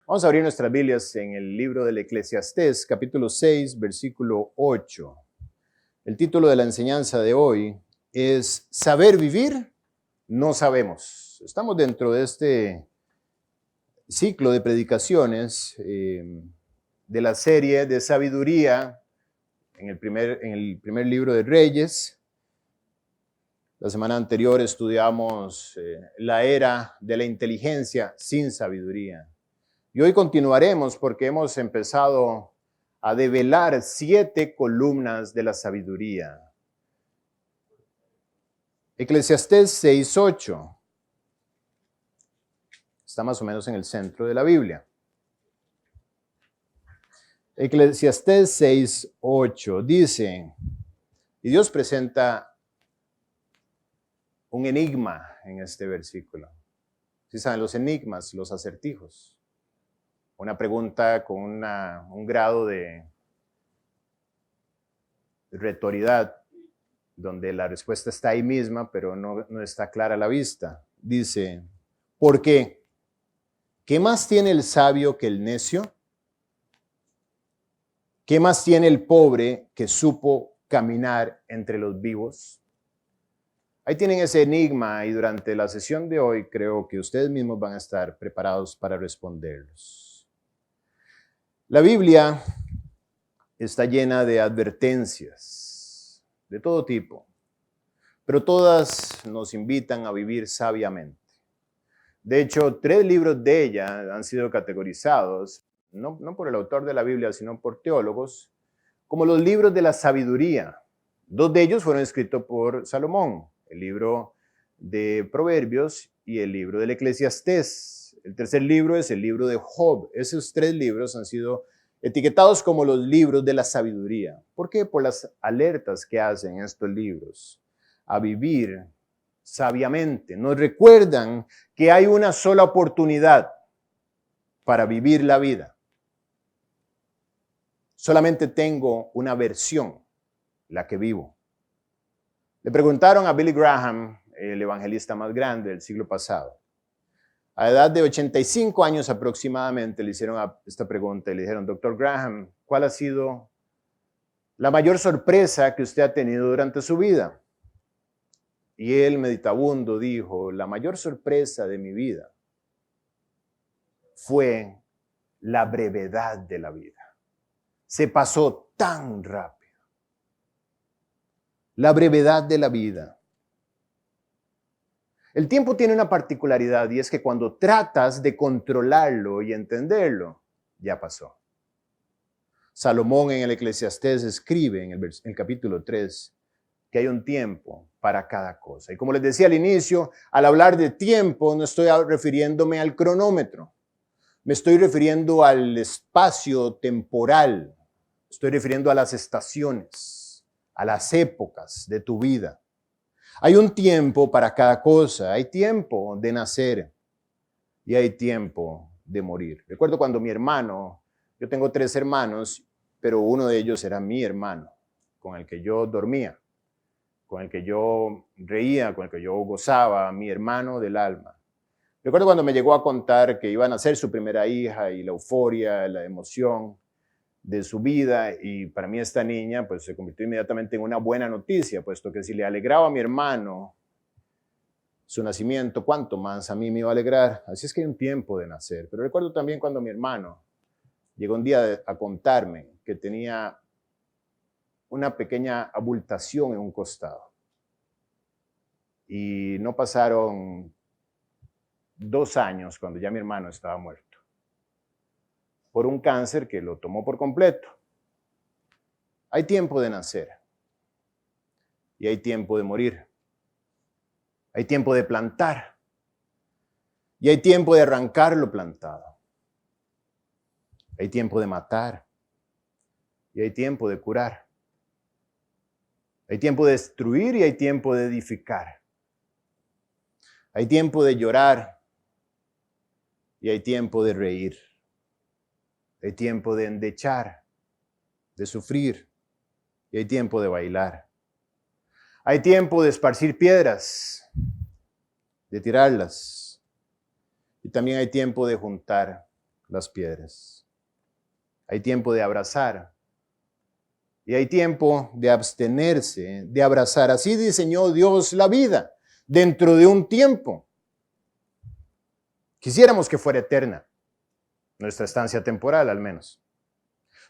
Vamos a abrir nuestras Biblias en el libro del Eclesiastés, capítulo 6, versículo 8. El título de la enseñanza de hoy es ¿Saber vivir? No sabemos. Estamos dentro de este ciclo de predicaciones de la serie de sabiduría en el primer libro de Reyes. La semana anterior estudiamos la era de la inteligencia sin sabiduría. Y hoy continuaremos porque hemos empezado a develar 7 columnas de la sabiduría. Eclesiastés 6:8 está más o menos en el centro de la Biblia. Eclesiastés 6:8 dice, y Dios presenta un enigma en este versículo. ¿Sí saben los enigmas, los acertijos? Una pregunta con un grado de retoridad, donde la respuesta está ahí misma, pero no está clara a la vista. Dice, ¿por qué? ¿Qué más tiene el sabio que el necio? ¿Qué más tiene el pobre que supo caminar entre los vivos? Ahí tienen ese enigma y durante la sesión de hoy creo que ustedes mismos van a estar preparados para responderlos. La Biblia está llena de advertencias de todo tipo, pero todas nos invitan a vivir sabiamente. De hecho, 3 libros de ella han sido categorizados, no por el autor de la Biblia, sino por teólogos, como los libros de la sabiduría. 2 de ellos fueron escritos por Salomón, el libro de Proverbios y el libro del Eclesiastés. El tercer libro es el libro de Job. Esos 3 libros han sido etiquetados como los libros de la sabiduría. ¿Por qué? Por las alertas que hacen estos libros a vivir sabiamente. Nos recuerdan que hay una sola oportunidad para vivir la vida. Solamente tengo una versión, la que vivo. Le preguntaron a Billy Graham, el evangelista más grande del siglo pasado. A la edad de 85 años aproximadamente le hicieron esta pregunta y le dijeron, Dr. Graham, ¿cuál ha sido la mayor sorpresa que usted ha tenido durante su vida? Y él, meditabundo, dijo, la mayor sorpresa de mi vida fue la brevedad de la vida. Se pasó tan rápido. La brevedad de la vida. El tiempo tiene una particularidad y es que cuando tratas de controlarlo y entenderlo, ya pasó. Salomón en el Eclesiastés escribe en el capítulo 3 que hay un tiempo para cada cosa. Y como les decía al inicio, al hablar de tiempo no estoy refiriéndome al cronómetro. Me estoy refiriendo al espacio temporal. Estoy refiriendo a las estaciones, a las épocas de tu vida. Hay un tiempo para cada cosa. Hay tiempo de nacer y hay tiempo de morir. Recuerdo cuando mi hermano, yo tengo 3 hermanos, pero uno de ellos era mi hermano, con el que yo dormía, con el que yo reía, con el que yo gozaba, mi hermano del alma. Recuerdo cuando me llegó a contar que iba a nacer su primera hija y la euforia, la emoción de su vida, y para mí esta niña pues se convirtió inmediatamente en una buena noticia, puesto que si le alegraba a mi hermano su nacimiento, cuánto más a mí me iba a alegrar. Así es que hay un tiempo de nacer. Pero recuerdo también cuando mi hermano llegó un día a contarme que tenía una pequeña abultación en un costado. Y no pasaron 2 años cuando ya mi hermano estaba muerto por un cáncer que lo tomó por completo. Hay tiempo de nacer y hay tiempo de morir. Hay tiempo de plantar y hay tiempo de arrancar lo plantado. Hay tiempo de matar y hay tiempo de curar. Hay tiempo de destruir y hay tiempo de edificar. Hay tiempo de llorar y hay tiempo de reír. Hay tiempo de endechar, de sufrir y hay tiempo de bailar. Hay tiempo de esparcir piedras, de tirarlas. Y también hay tiempo de juntar las piedras. Hay tiempo de abrazar y hay tiempo de abstenerse, de abrazar. Así diseñó Dios la vida dentro de un tiempo. Quisiéramos que fuera eterna, nuestra estancia temporal al menos.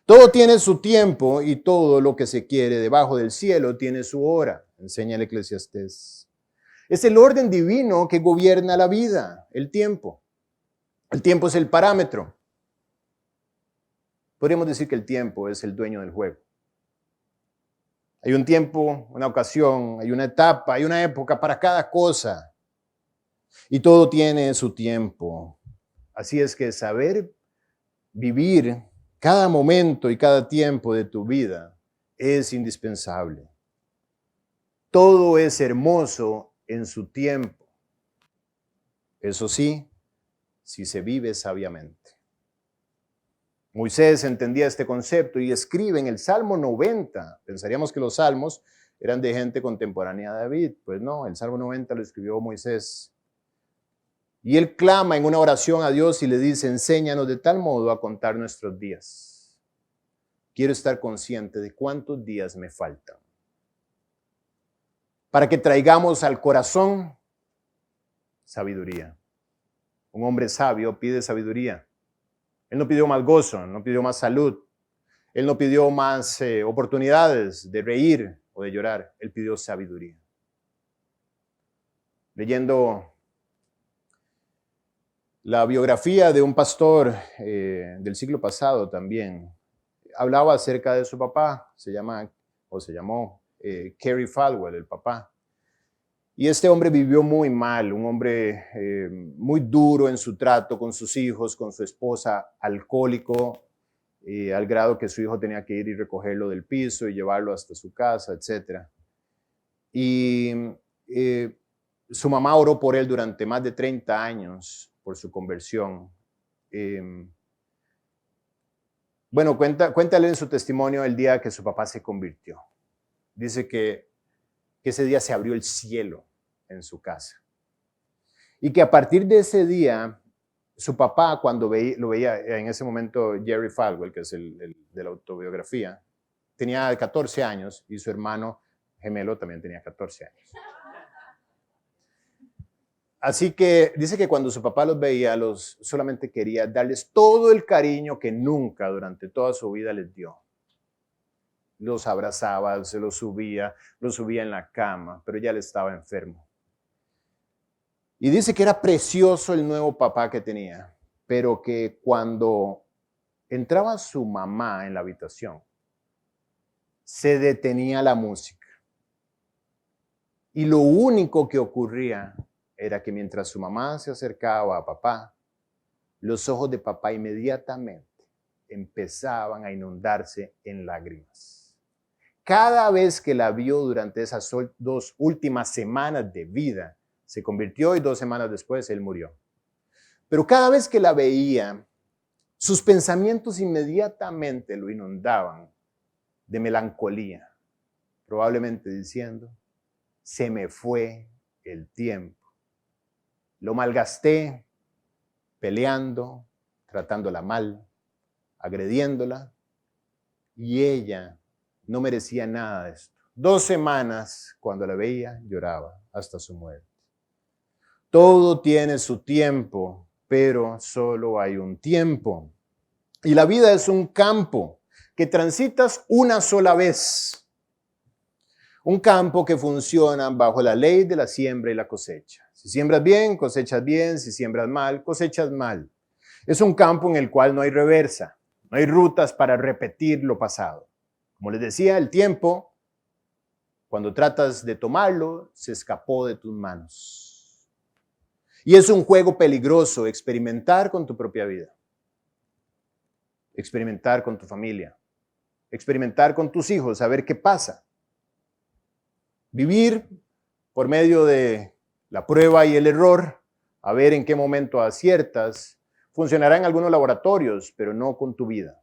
Todo tiene su tiempo y todo lo que se quiere debajo del cielo tiene su hora, enseña el Eclesiastés. Es el orden divino que gobierna la vida, el tiempo. El tiempo es el parámetro. Podríamos decir que el tiempo es el dueño del juego. Hay un tiempo, una ocasión, hay una etapa, hay una época para cada cosa. Y todo tiene su tiempo. Así es que saber vivir cada momento y cada tiempo de tu vida es indispensable. Todo es hermoso en su tiempo. Eso sí, si se vive sabiamente. Moisés entendía este concepto y escribe en el Salmo 90. Pensaríamos que los salmos eran de gente contemporánea a David. Pues no, el Salmo 90 lo escribió Moisés. Y él clama en una oración a Dios y le dice, enséñanos de tal modo a contar nuestros días. Quiero estar consciente de cuántos días me faltan. Para que traigamos al corazón sabiduría. Un hombre sabio pide sabiduría. Él no pidió más gozo, no pidió más salud. Él no pidió más oportunidades de reír o de llorar. Él pidió sabiduría. Leyendo la biografía de un pastor del siglo pasado también, hablaba acerca de su papá. Se llamó Kerry Falwell, el papá. Y este hombre vivió muy mal, un hombre muy duro en su trato con sus hijos, con su esposa, alcohólico, al grado que su hijo tenía que ir y recogerlo del piso y llevarlo hasta su casa, etc. Y su mamá oró por él durante más de 30 años por su conversión. Bueno, cuéntale en su testimonio el día que su papá se convirtió. Dice que ese día se abrió el cielo en su casa. Y que a partir de ese día, su papá, cuando lo veía en ese momento Jerry Falwell, que es el de la autobiografía, tenía 14 años y su hermano gemelo también tenía 14 años. Así que dice que cuando su papá los veía, solamente quería darles todo el cariño que nunca durante toda su vida les dio. Los abrazaba, se los subía en la cama, pero ya él estaba enfermo. Y dice que era precioso el nuevo papá que tenía, pero que cuando entraba su mamá en la habitación, se detenía la música. Y lo único que ocurría era que mientras su mamá se acercaba a papá, los ojos de papá inmediatamente empezaban a inundarse en lágrimas. Cada vez que la vio durante esas 2 últimas semanas de vida, se convirtió y 2 semanas después él murió. Pero cada vez que la veía, sus pensamientos inmediatamente lo inundaban de melancolía, probablemente diciendo, se me fue el tiempo. Lo malgasté peleando, tratándola mal, agrediéndola, y ella no merecía nada de esto. 2 semanas, cuando la veía, lloraba hasta su muerte. Todo tiene su tiempo, pero solo hay un tiempo. Y la vida es un campo que transitas una sola vez. Un campo que funciona bajo la ley de la siembra y la cosecha. Si siembras bien, cosechas bien. Si siembras mal, cosechas mal. Es un campo en el cual no hay reversa. No hay rutas para repetir lo pasado. Como les decía, el tiempo, cuando tratas de tomarlo, se escapó de tus manos. Y es un juego peligroso experimentar con tu propia vida, experimentar con tu familia, experimentar con tus hijos, a ver qué pasa. Vivir por medio de la prueba y el error, a ver en qué momento aciertas, funcionará en algunos laboratorios, pero no con tu vida.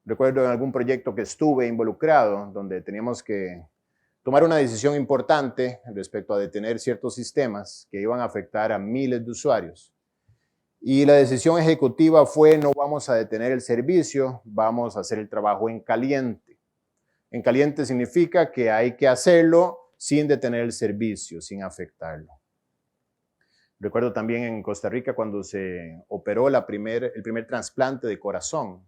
Recuerdo en algún proyecto que estuve involucrado, donde teníamos que tomar una decisión importante respecto a detener ciertos sistemas que iban a afectar a miles de usuarios. Y la decisión ejecutiva fue: no vamos a detener el servicio, vamos a hacer el trabajo en caliente. En caliente significa que hay que hacerlo sin detener el servicio, sin afectarlo. Recuerdo también en Costa Rica cuando se operó el primer trasplante de corazón.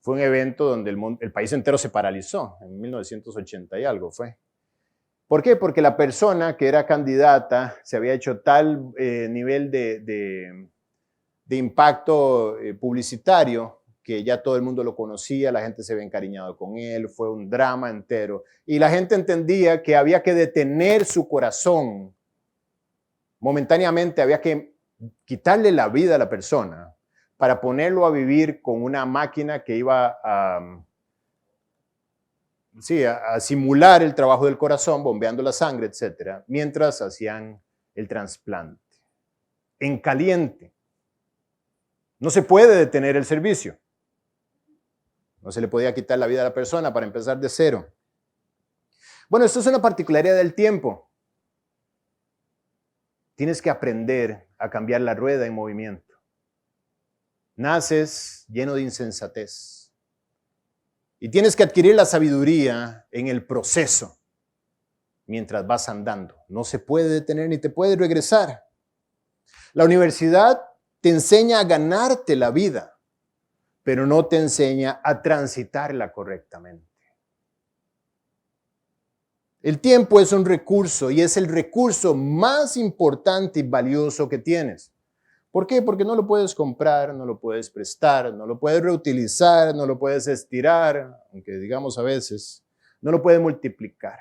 Fue un evento donde el país entero se paralizó, en 1980 y algo fue. ¿Por qué? Porque la persona que era candidata se había hecho tal nivel de impacto publicitario que ya todo el mundo lo conocía, la gente se había encariñado con él, fue un drama entero. Y la gente entendía que había que detener su corazón. Momentáneamente había que quitarle la vida a la persona para ponerlo a vivir con una máquina que iba a simular el trabajo del corazón, bombeando la sangre, etc., mientras hacían el trasplante. En caliente. No se puede detener el servicio. No se le podía quitar la vida a la persona para empezar de cero. Bueno, esto es una particularidad del tiempo. Tienes que aprender a cambiar la rueda en movimiento. Naces lleno de insensatez. Y tienes que adquirir la sabiduría en el proceso mientras vas andando. No se puede detener ni te puede regresar. La universidad te enseña a ganarte la vida, pero no te enseña a transitarla correctamente. El tiempo es un recurso y es el recurso más importante y valioso que tienes. ¿Por qué? Porque no lo puedes comprar, no lo puedes prestar, no lo puedes reutilizar, no lo puedes estirar, aunque digamos a veces, no lo puedes multiplicar.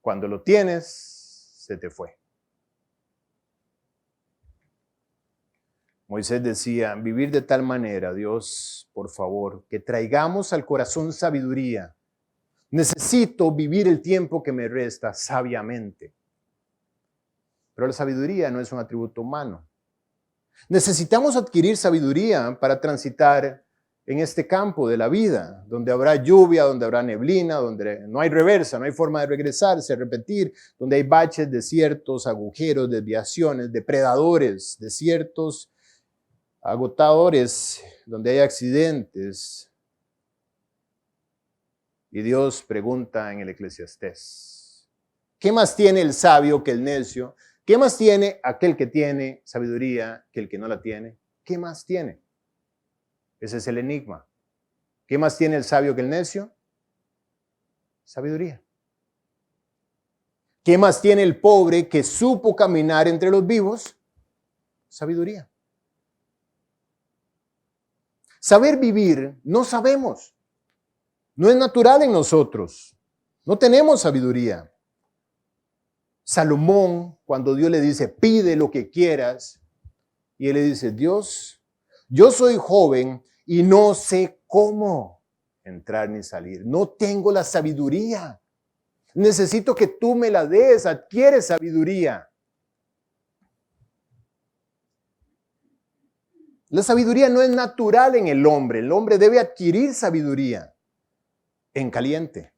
Cuando lo tienes, se te fue. Moisés decía: vivir de tal manera, Dios, por favor, que traigamos al corazón sabiduría. Necesito vivir el tiempo que me resta sabiamente. Pero la sabiduría no es un atributo humano. Necesitamos adquirir sabiduría para transitar en este campo de la vida, donde habrá lluvia, donde habrá neblina, donde no hay reversa, no hay forma de regresarse, repetir, donde hay baches, desiertos, agujeros, desviaciones, depredadores, desiertos, agotadores, donde hay accidentes. Y Dios pregunta en el Eclesiastés: ¿qué más tiene el sabio que el necio? ¿Qué más tiene aquel que tiene sabiduría que el que no la tiene? ¿Qué más tiene? Ese es el enigma. ¿Qué más tiene el sabio que el necio? Sabiduría. ¿Qué más tiene el pobre que supo caminar entre los vivos? Sabiduría. Saber vivir no sabemos. No es natural en nosotros. No tenemos sabiduría. Salomón, cuando Dios le dice: pide lo que quieras, y él le dice: Dios, yo soy joven y no sé cómo entrar ni salir. No tengo la sabiduría. Necesito que tú me la des. Adquiere sabiduría. La sabiduría no es natural en el hombre. El hombre debe adquirir sabiduría en caliente.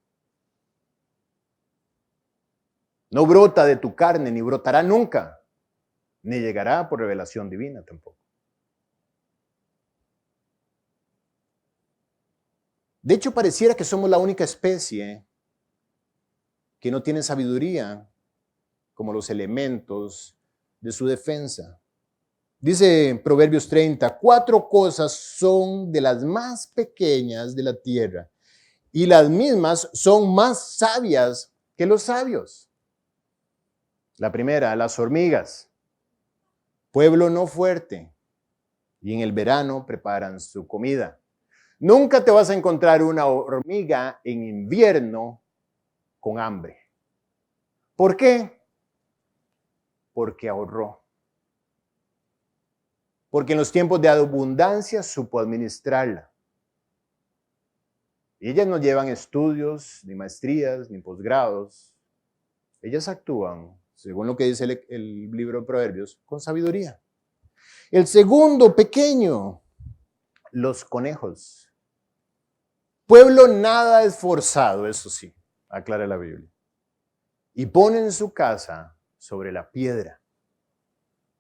No brota de tu carne, ni brotará nunca, ni llegará por revelación divina tampoco. De hecho, pareciera que somos la única especie que no tiene sabiduría como los elementos de su defensa. Dice Proverbios 30, 4 cosas son de las más pequeñas de la tierra, y las mismas son más sabias que los sabios. La primera, las hormigas, pueblo no fuerte, y en el verano preparan su comida. Nunca te vas a encontrar una hormiga en invierno con hambre. ¿Por qué? Porque ahorró. Porque en los tiempos de abundancia supo administrarla. Y ellas no llevan estudios, ni maestrías, ni posgrados. Ellas actúan, según lo que dice el libro de Proverbios, con sabiduría. El segundo, pequeño, los conejos. Pueblo nada esforzado, eso sí. aclara la Biblia. Y ponen su casa sobre la piedra.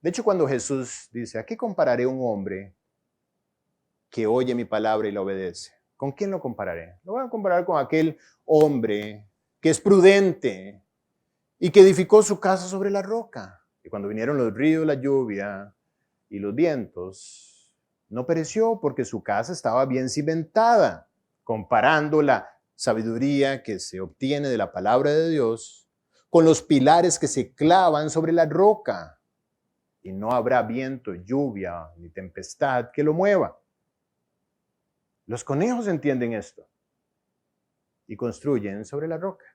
De hecho, cuando Jesús dice, ¿a qué compararé un hombre que oye mi palabra y la obedece? ¿Con quién lo compararé? Lo voy a comparar con aquel hombre que es prudente y que edificó su casa sobre la roca. Y cuando vinieron los ríos, la lluvia y los vientos, no pereció porque su casa estaba bien cimentada, comparando la sabiduría que se obtiene de la palabra de Dios con los pilares que se clavan sobre la roca. Y no habrá viento, lluvia ni tempestad que lo mueva. Los conejos entienden esto y construyen sobre la roca.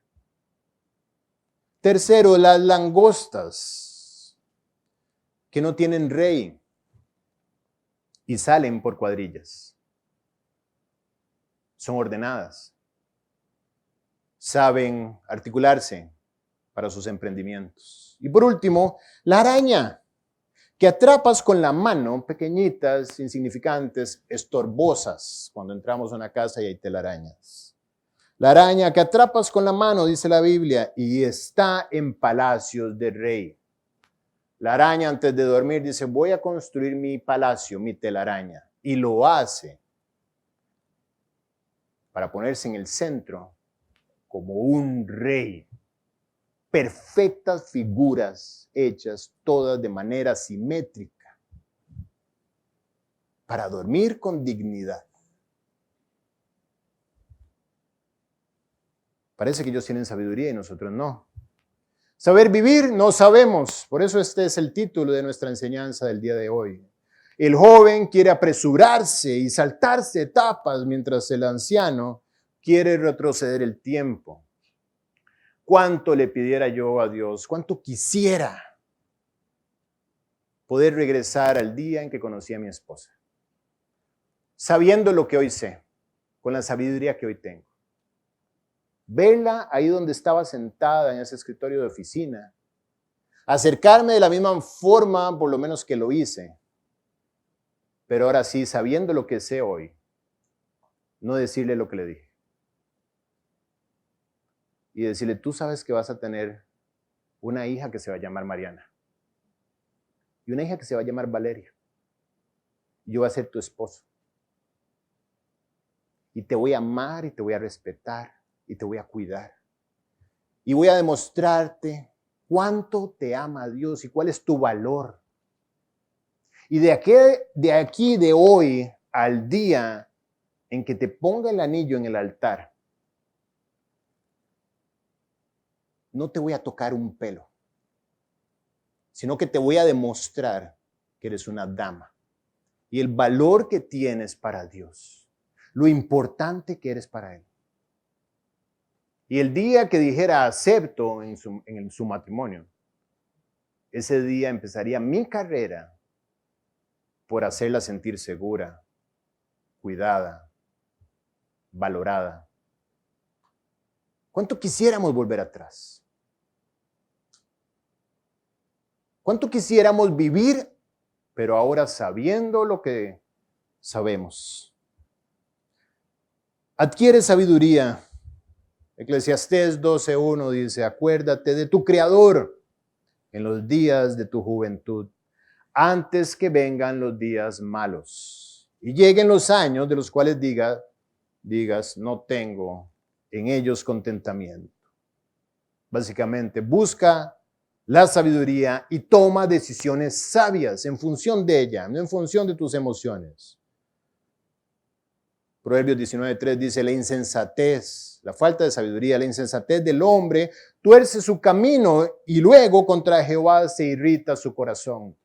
Tercero, las langostas, que no tienen rey y salen por cuadrillas. Son ordenadas. Saben articularse para sus emprendimientos. Y por último, la araña, que atrapas con la mano, pequeñitas, insignificantes, estorbosas, cuando entramos a una casa y hay telarañas. La araña que atrapas con la mano, dice la Biblia, y está en palacios de rey. La araña antes de dormir dice, voy a construir mi palacio, mi telaraña. Y lo hace para ponerse en el centro como un rey. Perfectas figuras hechas todas de manera simétrica para dormir con dignidad. Parece que ellos tienen sabiduría y nosotros no. Saber vivir no sabemos, por eso este es el título de nuestra enseñanza del día de hoy. El joven quiere apresurarse y saltarse etapas mientras el anciano quiere retroceder el tiempo. ¿Cuánto le pidiera yo a Dios? ¿Cuánto quisiera poder regresar al día en que conocí a mi esposa? Sabiendo lo que hoy sé, con la sabiduría que hoy tengo. Verla ahí donde estaba sentada en ese escritorio de oficina. Acercarme de la misma forma, por lo menos que lo hice. Pero ahora sí, sabiendo lo que sé hoy, no decirle lo que le dije. Y decirle, tú sabes que vas a tener una hija que se va a llamar Mariana. Y una hija que se va a llamar Valeria. Yo voy a ser tu esposo. Y te voy a amar y te voy a respetar y te voy a cuidar. Y voy a demostrarte cuánto te ama Dios y cuál es tu valor. Y de aquí, de hoy al día en que te ponga el anillo en el altar, no te voy a tocar un pelo, sino que te voy a demostrar que eres una dama y el valor que tienes para Dios, lo importante que eres para Él. Y el día que dijera acepto en su matrimonio, ese día empezaría mi carrera por hacerla sentir segura, cuidada, valorada. ¿Cuánto quisiéramos volver atrás? ¿Cuánto quisiéramos vivir, pero ahora sabiendo lo que sabemos? Adquiere sabiduría. Eclesiastés 12:1 dice, acuérdate de tu Creador en los días de tu juventud, antes que vengan los días malos y lleguen los años de los cuales digas, no tengo en ellos contentamiento. Básicamente, busca la sabiduría y toma decisiones sabias en función de ella, no en función de tus emociones. Proverbios 19:3 dice, la insensatez, la falta de sabiduría, la insensatez del hombre tuerce su camino y luego contra Jehová se irrita su corazón.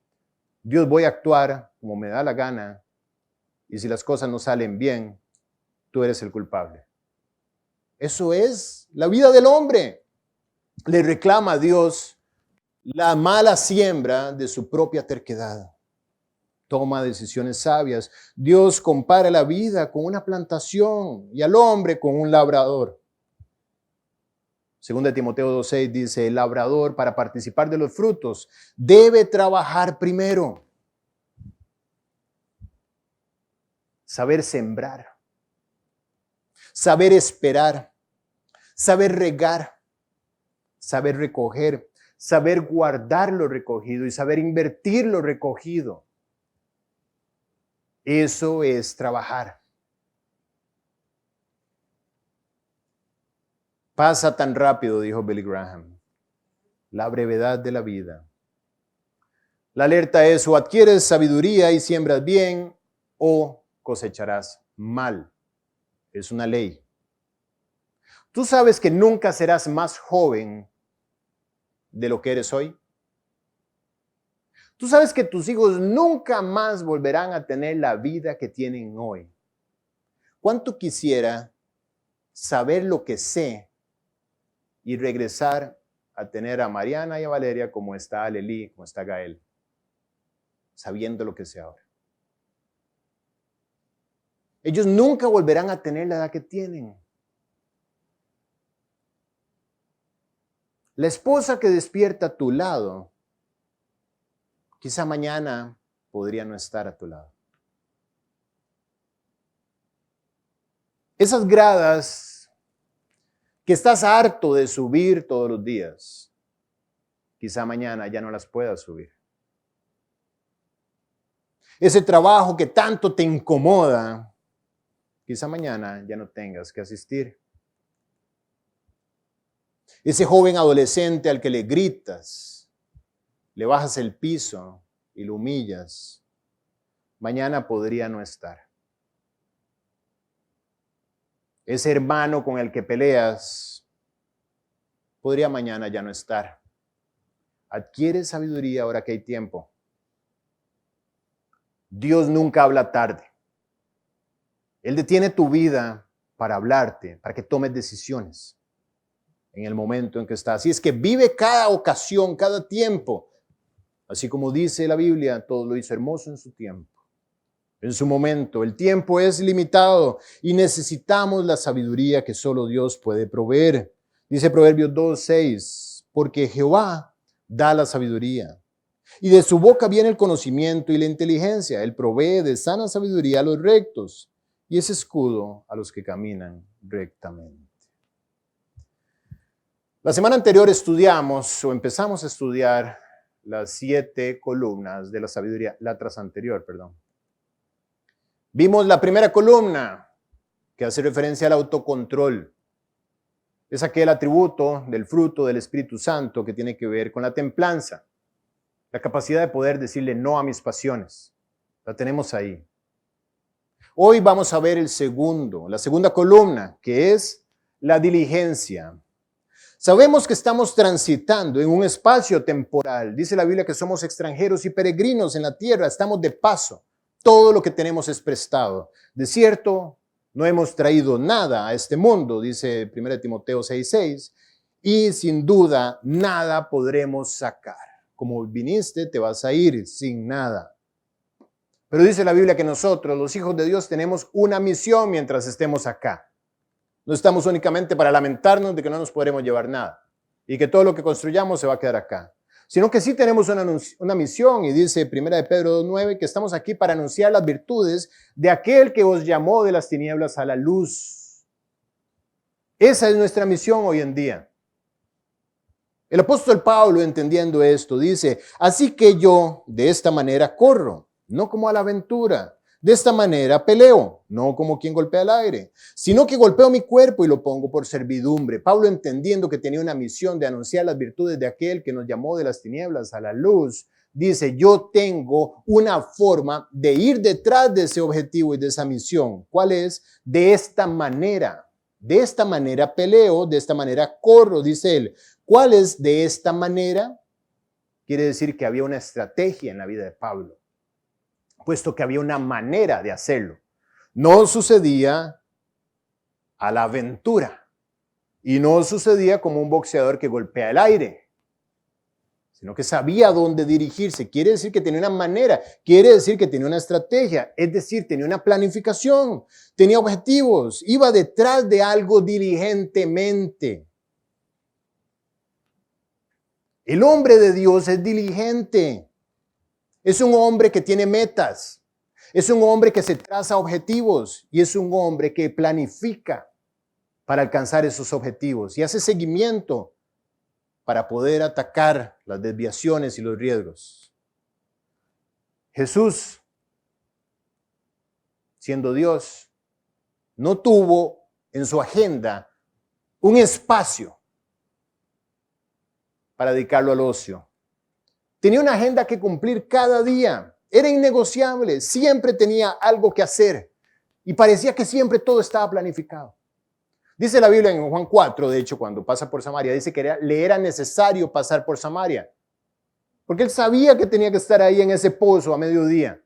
Dios, voy a actuar como me da la gana y si las cosas no salen bien, tú eres el culpable. Eso es la vida del hombre. Le reclama a Dios la mala siembra de su propia terquedad. Toma decisiones sabias. Dios compara la vida con una plantación y al hombre con un labrador. Segunda Timoteo 2:6 dice, el labrador para participar de los frutos debe trabajar primero. Saber sembrar. Saber esperar. saber regar, saber recoger, saber guardar lo recogido y saber invertir lo recogido. Eso es trabajar. Pasa tan rápido, dijo Billy Graham, la brevedad de la vida. La alerta es: o adquieres sabiduría y siembras bien, o cosecharás mal. Es una ley. ¿Tú sabes que nunca serás más joven de lo que eres hoy? ¿Tú sabes que tus hijos nunca más volverán a tener la vida que tienen hoy? ¿Cuánto quisiera saber lo que sé y regresar a tener a Mariana y a Valeria como está Aleli, como está Gael, sabiendo lo que sé ahora? Ellos nunca volverán a tener la edad que tienen. La esposa que despierta a tu lado, quizá mañana podría no estar a tu lado. Esas gradas que estás harto de subir todos los días, quizá mañana ya no las puedas subir. Ese trabajo que tanto te incomoda, quizá mañana ya no tengas que asistir. Ese joven adolescente al que le gritas, le bajas el piso y lo humillas, mañana podría no estar. Ese hermano con el que peleas, podría mañana ya no estar. Adquiere sabiduría ahora que hay tiempo. Dios nunca habla tarde. Él detiene tu vida para hablarte, para que tomes decisiones en el momento en que estás. Así es que vive cada ocasión, cada tiempo. Así como dice la Biblia, todo lo hizo hermoso en su tiempo, en su momento. El tiempo es limitado y necesitamos la sabiduría que solo Dios puede proveer. Dice Proverbios 2:6, porque Jehová da la sabiduría y de su boca viene el conocimiento y la inteligencia. Él provee de sana sabiduría a los rectos y es escudo a los que caminan rectamente. La semana anterior empezamos a estudiar las 7 columnas de la sabiduría, la tras anterior, perdón. Vimos la primera columna, que hace referencia al autocontrol. Es aquel atributo del fruto del Espíritu Santo que tiene que ver con la templanza, la capacidad de poder decirle no a mis pasiones. La tenemos ahí. Hoy vamos a ver la segunda columna, que es la diligencia. Sabemos que estamos transitando en un espacio temporal. Dice la Biblia que somos extranjeros y peregrinos en la tierra, estamos de paso. Todo lo que tenemos es prestado. De cierto, no hemos traído nada a este mundo, dice 1 Timoteo 6:6, y sin duda nada podremos sacar. Como viniste, te vas a ir sin nada. Pero dice la Biblia que nosotros, los hijos de Dios, tenemos una misión mientras estemos acá. No estamos únicamente para lamentarnos de que no nos podremos llevar nada y que todo lo que construyamos se va a quedar acá, sino que sí tenemos una misión, y dice 1 de Pedro 2:9 que estamos aquí para anunciar las virtudes de aquel que os llamó de las tinieblas a la luz. Esa es nuestra misión hoy en día. El apóstol Pablo, entendiendo esto, dice: así que yo de esta manera corro, no como a la aventura. De esta manera peleo, no como quien golpea el aire, sino que golpeo mi cuerpo y lo pongo por servidumbre. Pablo, entendiendo que tenía una misión de anunciar las virtudes de aquel que nos llamó de las tinieblas a la luz, dice: yo tengo una forma de ir detrás de ese objetivo y de esa misión. ¿Cuál es? De esta manera peleo, de esta manera corro, dice él. ¿Cuál es de esta manera? Quiere decir que había una estrategia en la vida de Pablo, puesto que había una manera de hacerlo. No sucedía a la aventura y no sucedía como un boxeador que golpea el aire, sino que sabía dónde dirigirse. Quiere decir que tenía una manera, quiere decir que tenía una estrategia, es decir, tenía una planificación, tenía objetivos, iba detrás de algo diligentemente. El hombre de Dios es diligente. Es un hombre que tiene metas, es un hombre que se traza objetivos y es un hombre que planifica. para alcanzar esos objetivos y hace seguimiento para poder atacar las desviaciones y los riesgos. Jesús, siendo Dios, no tuvo en su agenda un espacio para dedicarlo al ocio. Tenía una agenda que cumplir cada día. Era innegociable, siempre tenía algo que hacer y parecía que siempre todo estaba planificado. Dice la Biblia en Juan 4, de hecho, cuando pasa por Samaria, dice que le era necesario pasar por Samaria, porque él sabía que tenía que estar ahí en ese pozo a mediodía.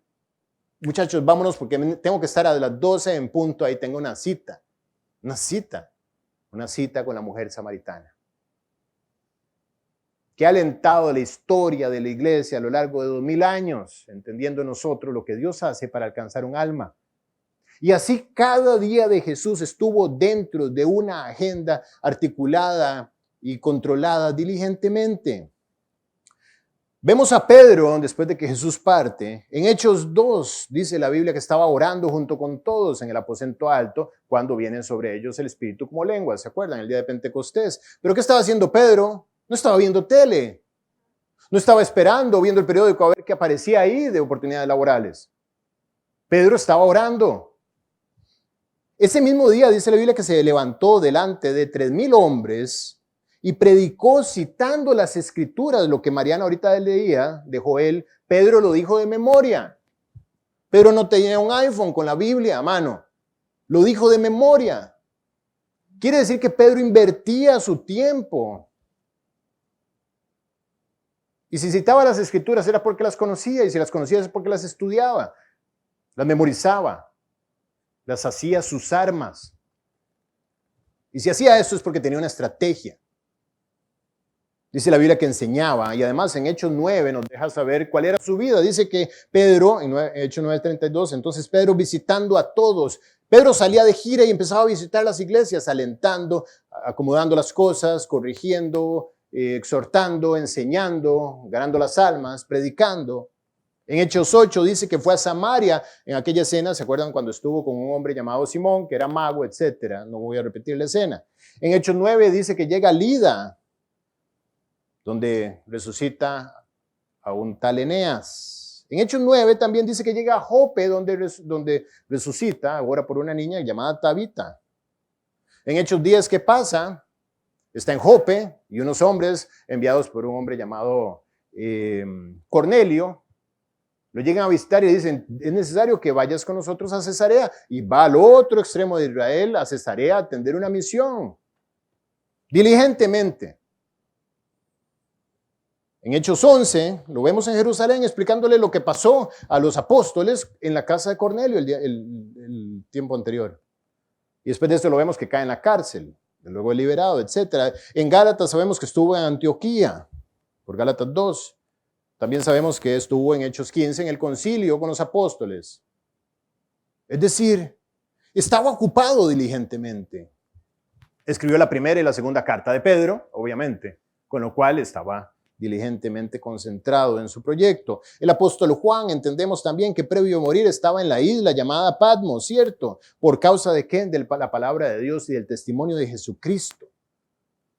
Muchachos, vámonos porque tengo que estar a las 12 en punto, ahí tengo una cita con la mujer samaritana. Que ha alentado la historia de la iglesia a lo largo de 2000 años, entendiendo nosotros lo que Dios hace para alcanzar un alma. Y así cada día de Jesús estuvo dentro de una agenda articulada y controlada diligentemente. Vemos a Pedro, después de que Jesús parte, en Hechos 2, dice la Biblia que estaba orando junto con todos en el aposento alto, cuando viene sobre ellos el Espíritu como lengua, ¿se acuerdan? El día de Pentecostés. ¿Pero qué estaba haciendo Pedro? No estaba viendo tele, no estaba esperando, viendo el periódico a ver qué aparecía ahí de oportunidades laborales. Pedro estaba orando. Ese mismo día dice la Biblia que se levantó delante de 3,000 hombres y predicó citando las escrituras, lo que Mariana ahorita leía de Joel. Pedro lo dijo de memoria. Pedro no tenía un iPhone con la Biblia a mano, lo dijo de memoria. Quiere decir que Pedro invertía su tiempo. Y si citaba las escrituras era porque las conocía, y si las conocía es porque las estudiaba, las memorizaba, las hacía sus armas. Y si hacía eso es porque tenía una estrategia. Dice la Biblia que enseñaba, y además en Hechos 9 nos deja saber cuál era su vida. Dice que Pedro, en Hechos 9:32, entonces Pedro visitando a todos. Pedro salía de gira y empezaba a visitar las iglesias, alentando, acomodando las cosas, corrigiendo, exhortando, enseñando, ganando las almas, predicando. En Hechos 8 dice que fue a Samaria en aquella escena. ¿Se acuerdan cuando estuvo con un hombre llamado Simón, que era mago, etcétera? No voy a repetir la escena. En Hechos 9 dice que llega a Lida, donde resucita a un tal Eneas. En Hechos 9 también dice que llega a Jope, donde resucita, ahora por una niña llamada Tabita. En Hechos 10, ¿qué pasa? Está en Jope y unos hombres enviados por un hombre llamado Cornelio, lo llegan a visitar y dicen, es necesario que vayas con nosotros a Cesarea. Y va al otro extremo de Israel, a Cesarea, a atender una misión. Diligentemente. En Hechos 11, lo vemos en Jerusalén explicándole lo que pasó a los apóstoles en la casa de Cornelio el tiempo anterior. Y después de esto lo vemos que cae en la cárcel, luego es liberado, etc. En Gálatas sabemos que estuvo en Antioquía, por Gálatas 2. También sabemos que estuvo en Hechos 15 en el concilio con los apóstoles. Es decir, estaba ocupado diligentemente. Escribió la primera y la segunda carta de Pedro, obviamente, con lo cual estaba diligentemente concentrado en su proyecto. El apóstol Juan, entendemos también que previo a morir estaba en la isla llamada Patmos, ¿cierto? ¿Por causa de qué? De la palabra de Dios y del testimonio de Jesucristo.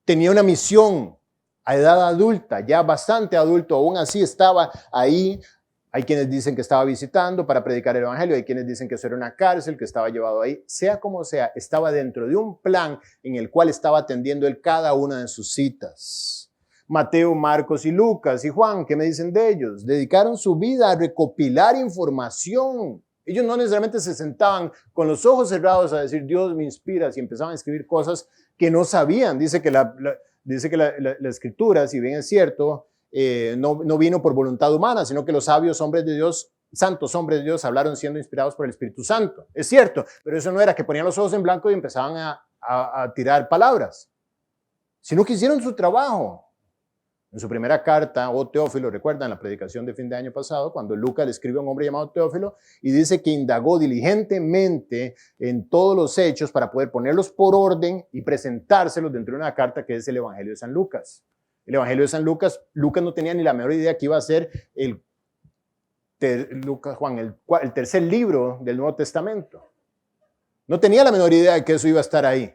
Tenía una misión a edad adulta, ya bastante adulto, aún así estaba ahí. Hay quienes dicen que estaba visitando para predicar el evangelio, hay quienes dicen que eso era una cárcel, que estaba llevado ahí. Sea como sea, estaba dentro de un plan en el cual estaba atendiendo él cada una de sus citas. Mateo, Marcos y Lucas y Juan, ¿qué me dicen de ellos? Dedicaron su vida a recopilar información. Ellos no necesariamente se sentaban con los ojos cerrados a decir, Dios me inspira, y empezaban a escribir cosas que no sabían. Dice que la escritura, si bien es cierto, no vino por voluntad humana, sino que los sabios hombres de Dios, santos hombres de Dios, hablaron siendo inspirados por el Espíritu Santo. Es cierto, pero eso no era que ponían los ojos en blanco y empezaban a tirar palabras, sino que hicieron su trabajo. En su primera carta, Teófilo, recuerdan la predicación de fin de año pasado, cuando Lucas le escribe a un hombre llamado Teófilo y dice que indagó diligentemente en todos los hechos para poder ponerlos por orden y presentárselos dentro de una carta que es el Evangelio de San Lucas. El Evangelio de San Lucas, Lucas no tenía ni la menor idea que iba a ser el tercer libro del Nuevo Testamento. No tenía la menor idea de que eso iba a estar ahí.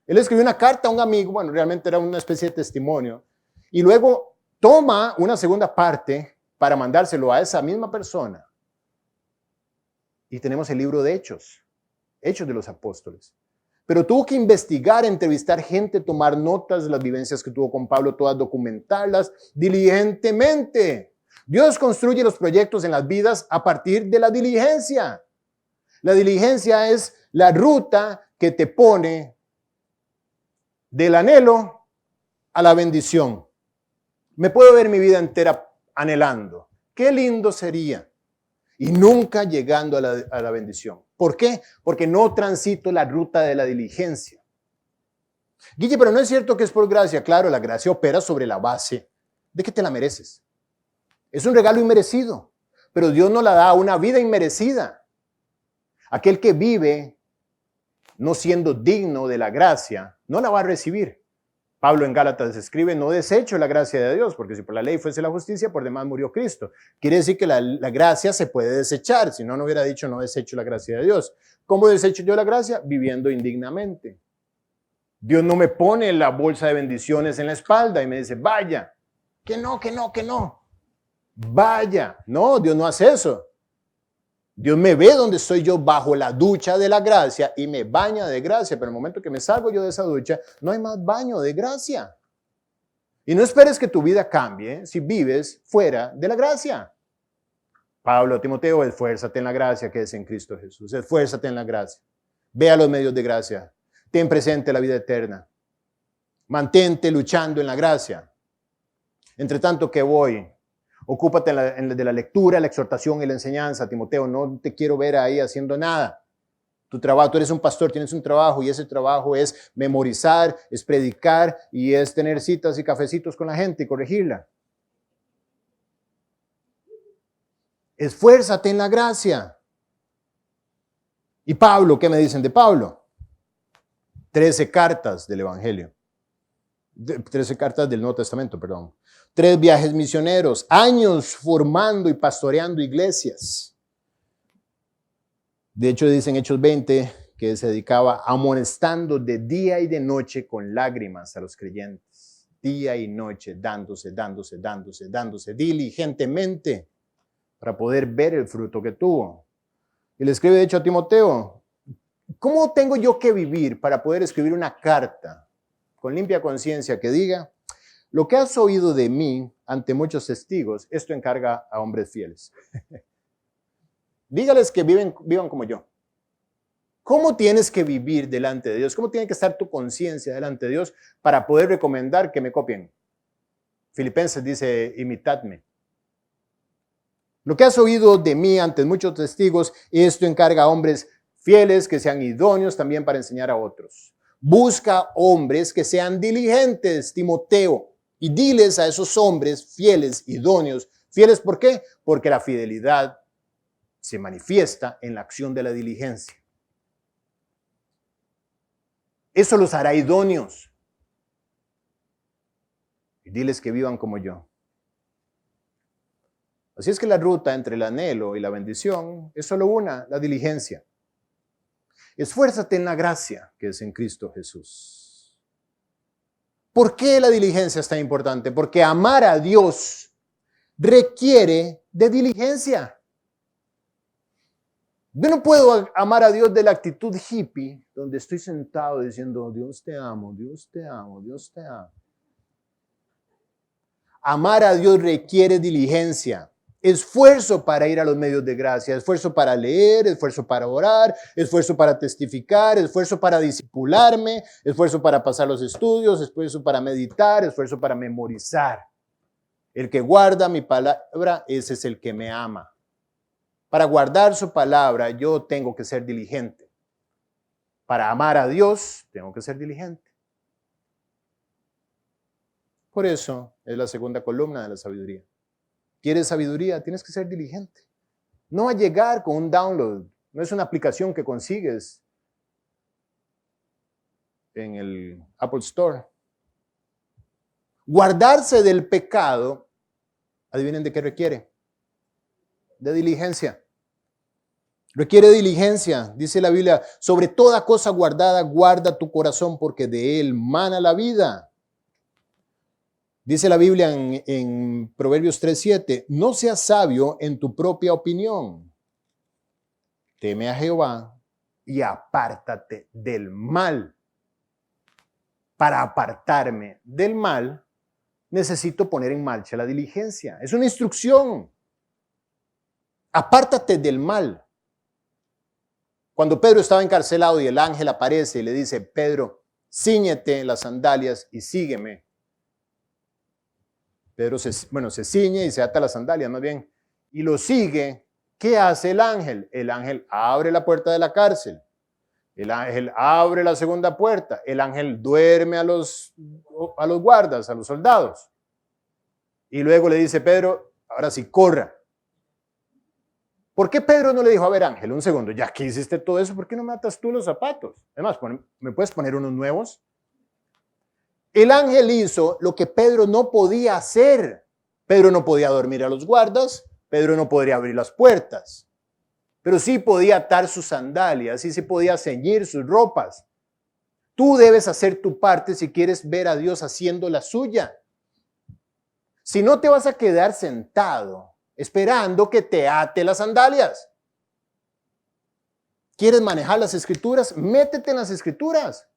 Él escribió una carta a un amigo, bueno, realmente era una especie de testimonio, y luego toma una segunda parte para mandárselo a esa misma persona. Y tenemos el libro de Hechos, Hechos de los Apóstoles. Pero tuvo que investigar, entrevistar gente, tomar notas de las vivencias que tuvo con Pablo, todas documentarlas diligentemente. Dios construye los proyectos en las vidas a partir de la diligencia. La diligencia es la ruta que te pone del anhelo a la bendición. Me puedo ver mi vida entera anhelando. Qué lindo sería. Y nunca llegando a la bendición. ¿Por qué? Porque no transito la ruta de la diligencia. Guille, pero no es cierto que es por gracia. Claro, la gracia opera sobre la base de que te la mereces. Es un regalo inmerecido, pero Dios no la da a una vida inmerecida. Aquel que vive no siendo digno de la gracia, no la va a recibir. Pablo en Gálatas escribe, no desecho la gracia de Dios, porque si por la ley fuese la justicia, por demás murió Cristo. Quiere decir que la gracia se puede desechar, si no, no hubiera dicho no desecho la gracia de Dios. ¿Cómo desecho yo la gracia? Viviendo indignamente. Dios no me pone la bolsa de bendiciones en la espalda y me dice, vaya, que no, que no, que no. Vaya, no, Dios no hace eso. Dios me ve donde estoy yo bajo la ducha de la gracia y me baña de gracia, pero en el momento que me salgo yo de esa ducha, no hay más baño de gracia. Y no esperes que tu vida cambie si vives fuera de la gracia. Pablo, Timoteo, esfuérzate en la gracia que es en Cristo Jesús. Esfuérzate en la gracia. Ve a los medios de gracia. Ten presente la vida eterna. Mantente luchando en la gracia. Entre tanto que voy, ocúpate de la lectura, la exhortación y la enseñanza. Timoteo, no te quiero ver ahí haciendo nada. Tu trabajo, tú eres un pastor, tienes un trabajo y ese trabajo es memorizar, es predicar y es tener citas y cafecitos con la gente y corregirla. Esfuérzate en la gracia. ¿Y Pablo? ¿Qué me dicen de Pablo? 13 cartas del Evangelio. 13 cartas del Nuevo Testamento, perdón. 3 viajes misioneros, años formando y pastoreando iglesias. De hecho, dicen Hechos 20 que se dedicaba amonestando de día y de noche con lágrimas a los creyentes. Día y noche, dándose diligentemente para poder ver el fruto que tuvo. Y le escribe de hecho a Timoteo, ¿cómo tengo yo que vivir para poder escribir una carta con limpia conciencia que diga, lo que has oído de mí ante muchos testigos, esto encarga a hombres fieles? Dígales que vivan como yo. ¿Cómo tienes que vivir delante de Dios? ¿Cómo tiene que estar tu conciencia delante de Dios para poder recomendar que me copien? Filipenses dice, imitadme. Lo que has oído de mí ante muchos testigos, esto encarga a hombres fieles que sean idóneos también para enseñar a otros. Busca hombres que sean diligentes, Timoteo, y diles a esos hombres fieles, idóneos. ¿Fieles por qué? Porque la fidelidad se manifiesta en la acción de la diligencia. Eso los hará idóneos. Y diles que vivan como yo. Así es que la ruta entre el anhelo y la bendición es solo una, la diligencia. Esfuérzate en la gracia que es en Cristo Jesús. ¿Por qué la diligencia es tan importante? Porque amar a Dios requiere de diligencia. Yo no puedo amar a Dios de la actitud hippie, donde estoy sentado diciendo, Dios te amo, Dios te amo, Dios te amo. Amar a Dios requiere diligencia, esfuerzo para ir a los medios de gracia, esfuerzo para leer, esfuerzo para orar, esfuerzo para testificar, esfuerzo para discipularme, esfuerzo para pasar los estudios, esfuerzo para meditar, esfuerzo para memorizar. El que guarda mi palabra, ese es el que me ama. Para guardar su palabra, yo tengo que ser diligente. Para amar a Dios, tengo que ser diligente. Por eso es la segunda columna de la sabiduría. ¿Quieres sabiduría? Tienes que ser diligente. No va a llegar con un download. No es una aplicación que consigues en el Apple Store. Guardarse del pecado, adivinen de qué requiere. De diligencia. Requiere diligencia, dice la Biblia, sobre toda cosa guardada, guarda tu corazón porque de él mana la vida. Dice la Biblia en Proverbios 3:7, no seas sabio en tu propia opinión. Teme a Jehová y apártate del mal. Para apartarme del mal, necesito poner en marcha la diligencia. Es una instrucción. Apártate del mal. Cuando Pedro estaba encarcelado y el ángel aparece y le dice, Pedro, cíñete las sandalias y sígueme. Pedro se ciñe y se ata las sandalias más bien. Y lo sigue. ¿Qué hace el ángel? El ángel abre la puerta de la cárcel. El ángel abre la segunda puerta. El ángel duerme a los guardas, a los soldados. Y luego le dice, Pedro, ahora sí, corra. ¿Por qué Pedro no le dijo, a ver, ángel, un segundo, ya que hiciste todo eso, ¿por qué no me atas tú los zapatos? Además, ¿me puedes poner unos nuevos? El ángel hizo lo que Pedro no podía hacer. Pedro no podía dormir a los guardas, Pedro no podría abrir las puertas, pero sí podía atar sus sandalias, sí podía ceñir sus ropas. Tú debes hacer tu parte si quieres ver a Dios haciendo la suya. Si no, te vas a quedar sentado esperando que te ate las sandalias. ¿Quieres manejar las escrituras? Métete en las escrituras.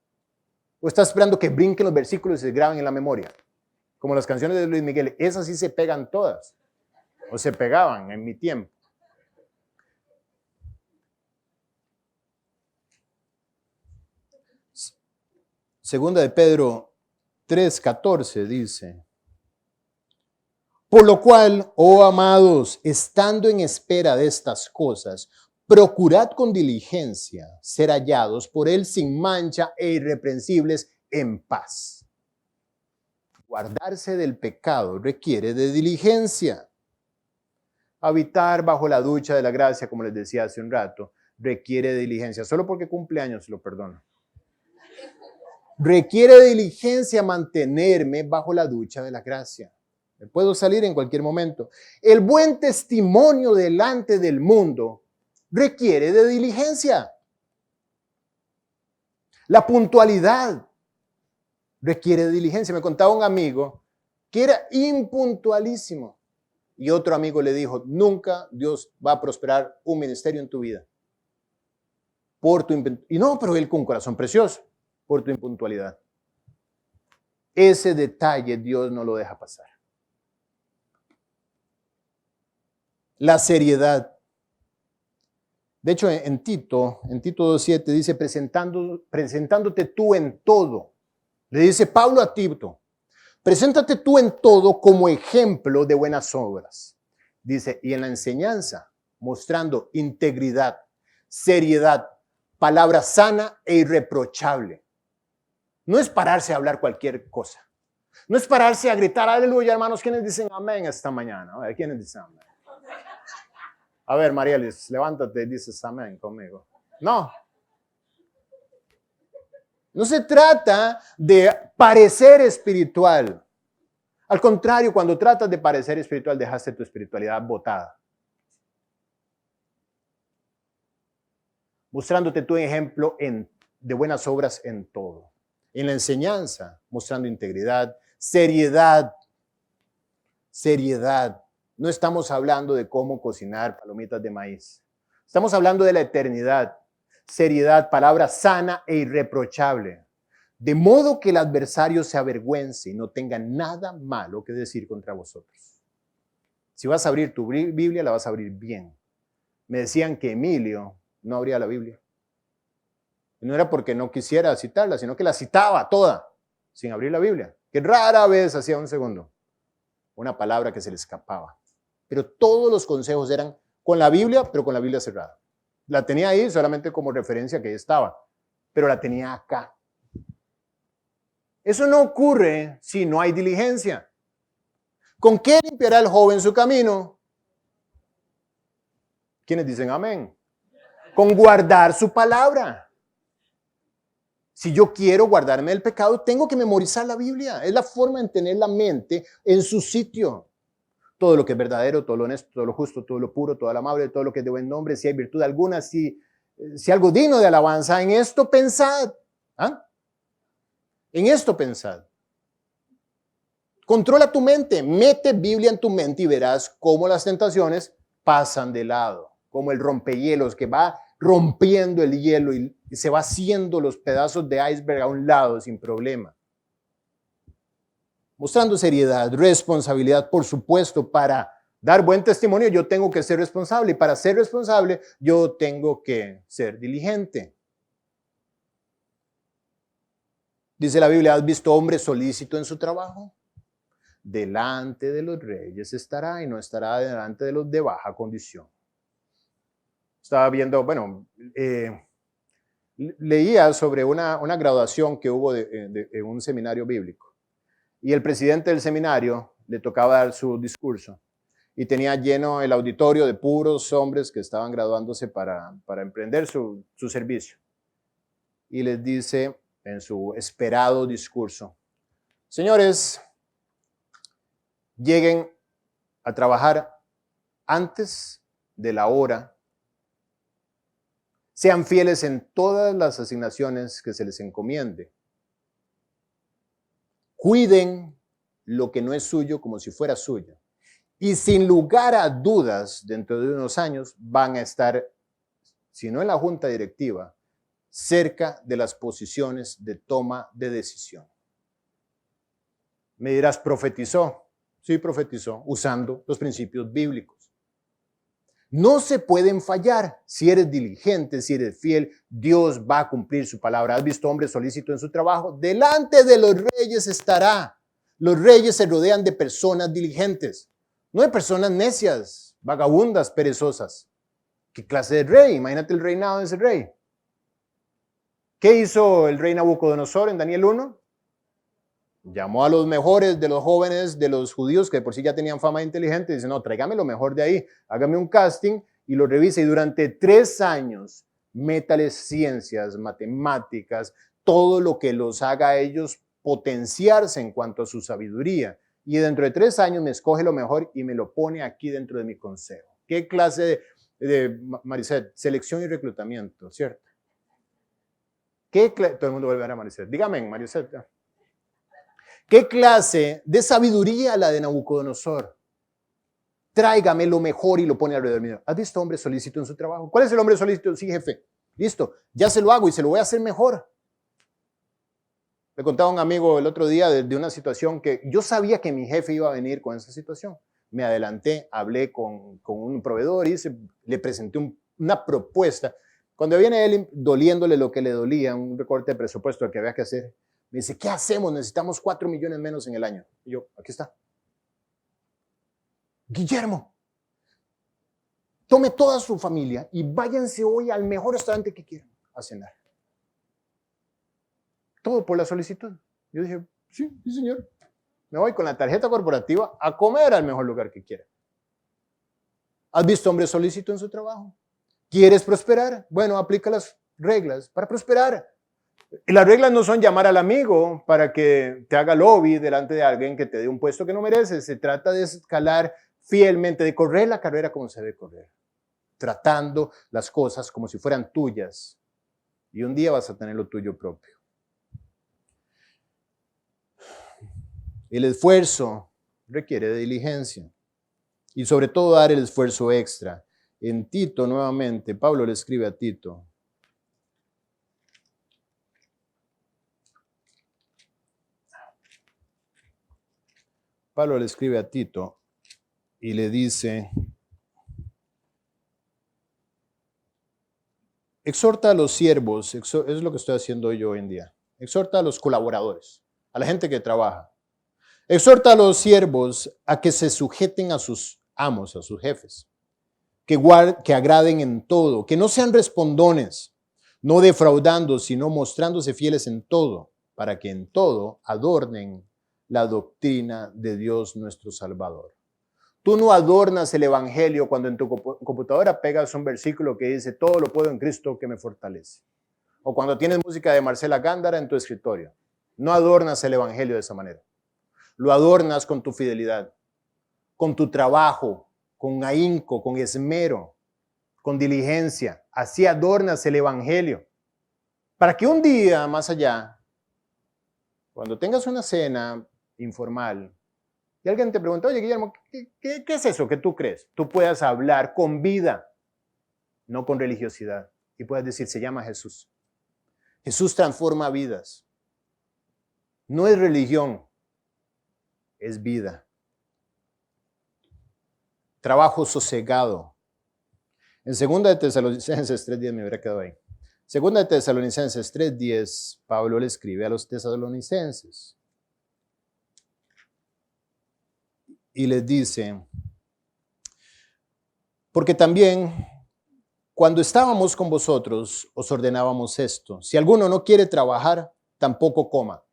¿O estás esperando que brinquen los versículos y se graben en la memoria? Como las canciones de Luis Miguel. Esas sí se pegan todas. O se pegaban en mi tiempo. Segunda de Pedro 3:14 dice, por lo cual, oh amados, estando en espera de estas cosas, procurad con diligencia ser hallados por él sin mancha e irreprensibles en paz. Guardarse del pecado requiere de diligencia. Habitar bajo la ducha de la gracia, como les decía hace un rato, requiere de diligencia. Solo porque cumple años lo perdono. Requiere de diligencia mantenerme bajo la ducha de la gracia. Me puedo salir en cualquier momento. El buen testimonio delante del mundo requiere de diligencia. La puntualidad requiere de diligencia. Me contaba un amigo que era impuntualísimo y otro amigo le dijo, nunca Dios va a prosperar un ministerio en tu vida. Y no, pero él con un corazón precioso, por tu impuntualidad. Ese detalle Dios no lo deja pasar. La seriedad. De hecho, en Tito 2:7 dice, presentándote tú en todo. Le dice Pablo a Tito, preséntate tú en todo como ejemplo de buenas obras. Dice, y en la enseñanza, mostrando integridad, seriedad, palabra sana e irreprochable. No es pararse a hablar cualquier cosa. No es pararse a gritar, aleluya, hermanos, ¿quiénes dicen amén esta mañana? A ver, ¿quiénes dicen amén? A ver, Marielis, levántate y dices amén conmigo. No. No se trata de parecer espiritual. Al contrario, cuando tratas de parecer espiritual, dejaste tu espiritualidad botada. Mostrándote tu ejemplo de buenas obras en todo. En la enseñanza, mostrando integridad, seriedad. Seriedad. No estamos hablando de cómo cocinar palomitas de maíz. Estamos hablando de la eternidad. Seriedad, palabra sana e irreprochable. De modo que el adversario se avergüence y no tenga nada malo que decir contra vosotros. Si vas a abrir tu Biblia, la vas a abrir bien. Me decían que Emilio no abría la Biblia. Y no era porque no quisiera citarla, sino que la citaba toda, sin abrir la Biblia. Que rara vez hacía un segundo una palabra que se le escapaba. Pero todos los consejos eran con la Biblia, pero con la Biblia cerrada. La tenía ahí solamente como referencia que ahí estaba, pero la tenía acá. Eso no ocurre si no hay diligencia. ¿Con qué limpiará el joven su camino? ¿Quiénes dicen amén? Con guardar su palabra. Si yo quiero guardarme del pecado, tengo que memorizar la Biblia. Es la forma de tener la mente en su sitio. todo lo que es verdadero, todo lo honesto, todo lo justo, todo lo puro, todo lo amable, todo lo que es de buen nombre, si hay virtud alguna, si algo digno de alabanza, en esto pensad. ¿Ah? En esto pensad. Controla tu mente, mete Biblia en tu mente y verás cómo las tentaciones pasan de lado, como el rompehielos que va rompiendo el hielo y se va haciendo los pedazos de iceberg a un lado sin problema. Mostrando seriedad, responsabilidad, por supuesto, para dar buen testimonio yo tengo que ser responsable y para ser responsable yo tengo que ser diligente. Dice la Biblia, ¿has visto hombre solícito en su trabajo? Delante de los reyes estará y no estará delante de los de baja condición. Estaba viendo, leía sobre una graduación que hubo de un seminario bíblico. Y el presidente del seminario le tocaba dar su discurso. Y tenía lleno el auditorio de puros hombres que estaban graduándose para emprender su servicio. Y les dice en su esperado discurso, señores, lleguen a trabajar antes de la hora. Sean fieles en todas las asignaciones que se les encomiende. Cuiden lo que no es suyo como si fuera suyo. Y sin lugar a dudas, dentro de unos años van a estar, si no en la junta directiva, cerca de las posiciones de toma de decisión. Me dirás, ¿profetizó? Sí, profetizó, usando los principios bíblicos. No se pueden fallar. Si eres diligente, si eres fiel, Dios va a cumplir su palabra. ¿Has visto hombre solícito en su trabajo? Delante de los reyes estará. Los reyes se rodean de personas diligentes, no de personas necias, vagabundas, perezosas. ¿Qué clase de rey? Imagínate el reinado de ese rey. ¿Qué hizo el rey Nabucodonosor en Daniel 1? Llamó a los mejores de los jóvenes de los judíos que de por sí ya tenían fama de inteligentes y dice, no, tráigame lo mejor de ahí, hágame un casting y lo revise y durante 3 años métales ciencias, matemáticas, todo lo que los haga a ellos potenciarse en cuanto a su sabiduría. Y dentro de 3 años me escoge lo mejor y me lo pone aquí dentro de mi consejo. ¿Qué clase de Maricet? Selección y reclutamiento, ¿cierto? Todo el mundo vuelve a ver a Maricet. Dígame, Maricet. ¿Qué clase de sabiduría la de Nabucodonosor? Tráigame lo mejor y lo pone alrededor mío. ¿Has visto hombre solícito en su trabajo? ¿Cuál es el hombre solícito? Sí, jefe. Listo, ya se lo hago y se lo voy a hacer mejor. Le contaba a un amigo el otro día de una situación que yo sabía que mi jefe iba a venir con esa situación. Me adelanté, hablé con un proveedor y le presenté una propuesta. Cuando viene él doliéndole lo que le dolía, un recorte de presupuesto que había que hacer, me dice, ¿qué hacemos? Necesitamos 4 millones menos en el año. Y yo, aquí está. Guillermo, tome toda su familia y váyanse hoy al mejor restaurante que quieran a cenar. Todo por la solicitud. Yo dije, sí, señor. Me voy con la tarjeta corporativa a comer al mejor lugar que quiera. ¿Has visto hombre solícito en su trabajo? ¿Quieres prosperar? Bueno, aplica las reglas para prosperar. Y las reglas no son llamar al amigo para que te haga lobby delante de alguien que te dé un puesto que no mereces. Se trata de escalar fielmente, de correr la carrera como se debe correr, tratando las cosas como si fueran tuyas. Y un día vas a tener lo tuyo propio. El esfuerzo requiere de diligencia y sobre todo dar el esfuerzo extra. En Tito, nuevamente, Pablo le escribe a Tito. Pablo le escribe a Tito y le dice, exhorta a los siervos, es lo que estoy haciendo yo hoy en día, exhorta a los colaboradores, a la gente que trabaja. Exhorta a los siervos a que se sujeten a sus amos, a sus jefes, que agraden en todo, que no sean respondones, no defraudando, sino mostrándose fieles en todo, para que en todo adornen la doctrina de Dios nuestro Salvador. Tú no adornas el evangelio cuando en tu computadora pegas un versículo que dice, todo lo puedo en Cristo que me fortalece. O cuando tienes música de Marcela Gándara en tu escritorio. No adornas el evangelio de esa manera. Lo adornas con tu fidelidad. con tu trabajo, con ahínco, con esmero, con diligencia. Así adornas el evangelio. Para que un día más allá, cuando tengas una cena informal, y alguien te pregunta, oye, Guillermo, ¿qué es eso que tú crees? Tú puedas hablar con vida, no con religiosidad. Y puedas decir, se llama Jesús. Jesús transforma vidas. No es religión, es vida. Trabajo sosegado. En 2 de Tesalonicenses 3:10, me hubiera quedado ahí. 2 de Tesalonicenses 3:10, Pablo le escribe a los tesalonicenses y les dice, porque también cuando estábamos con vosotros os ordenábamos esto, si alguno no quiere trabajar, tampoco coma.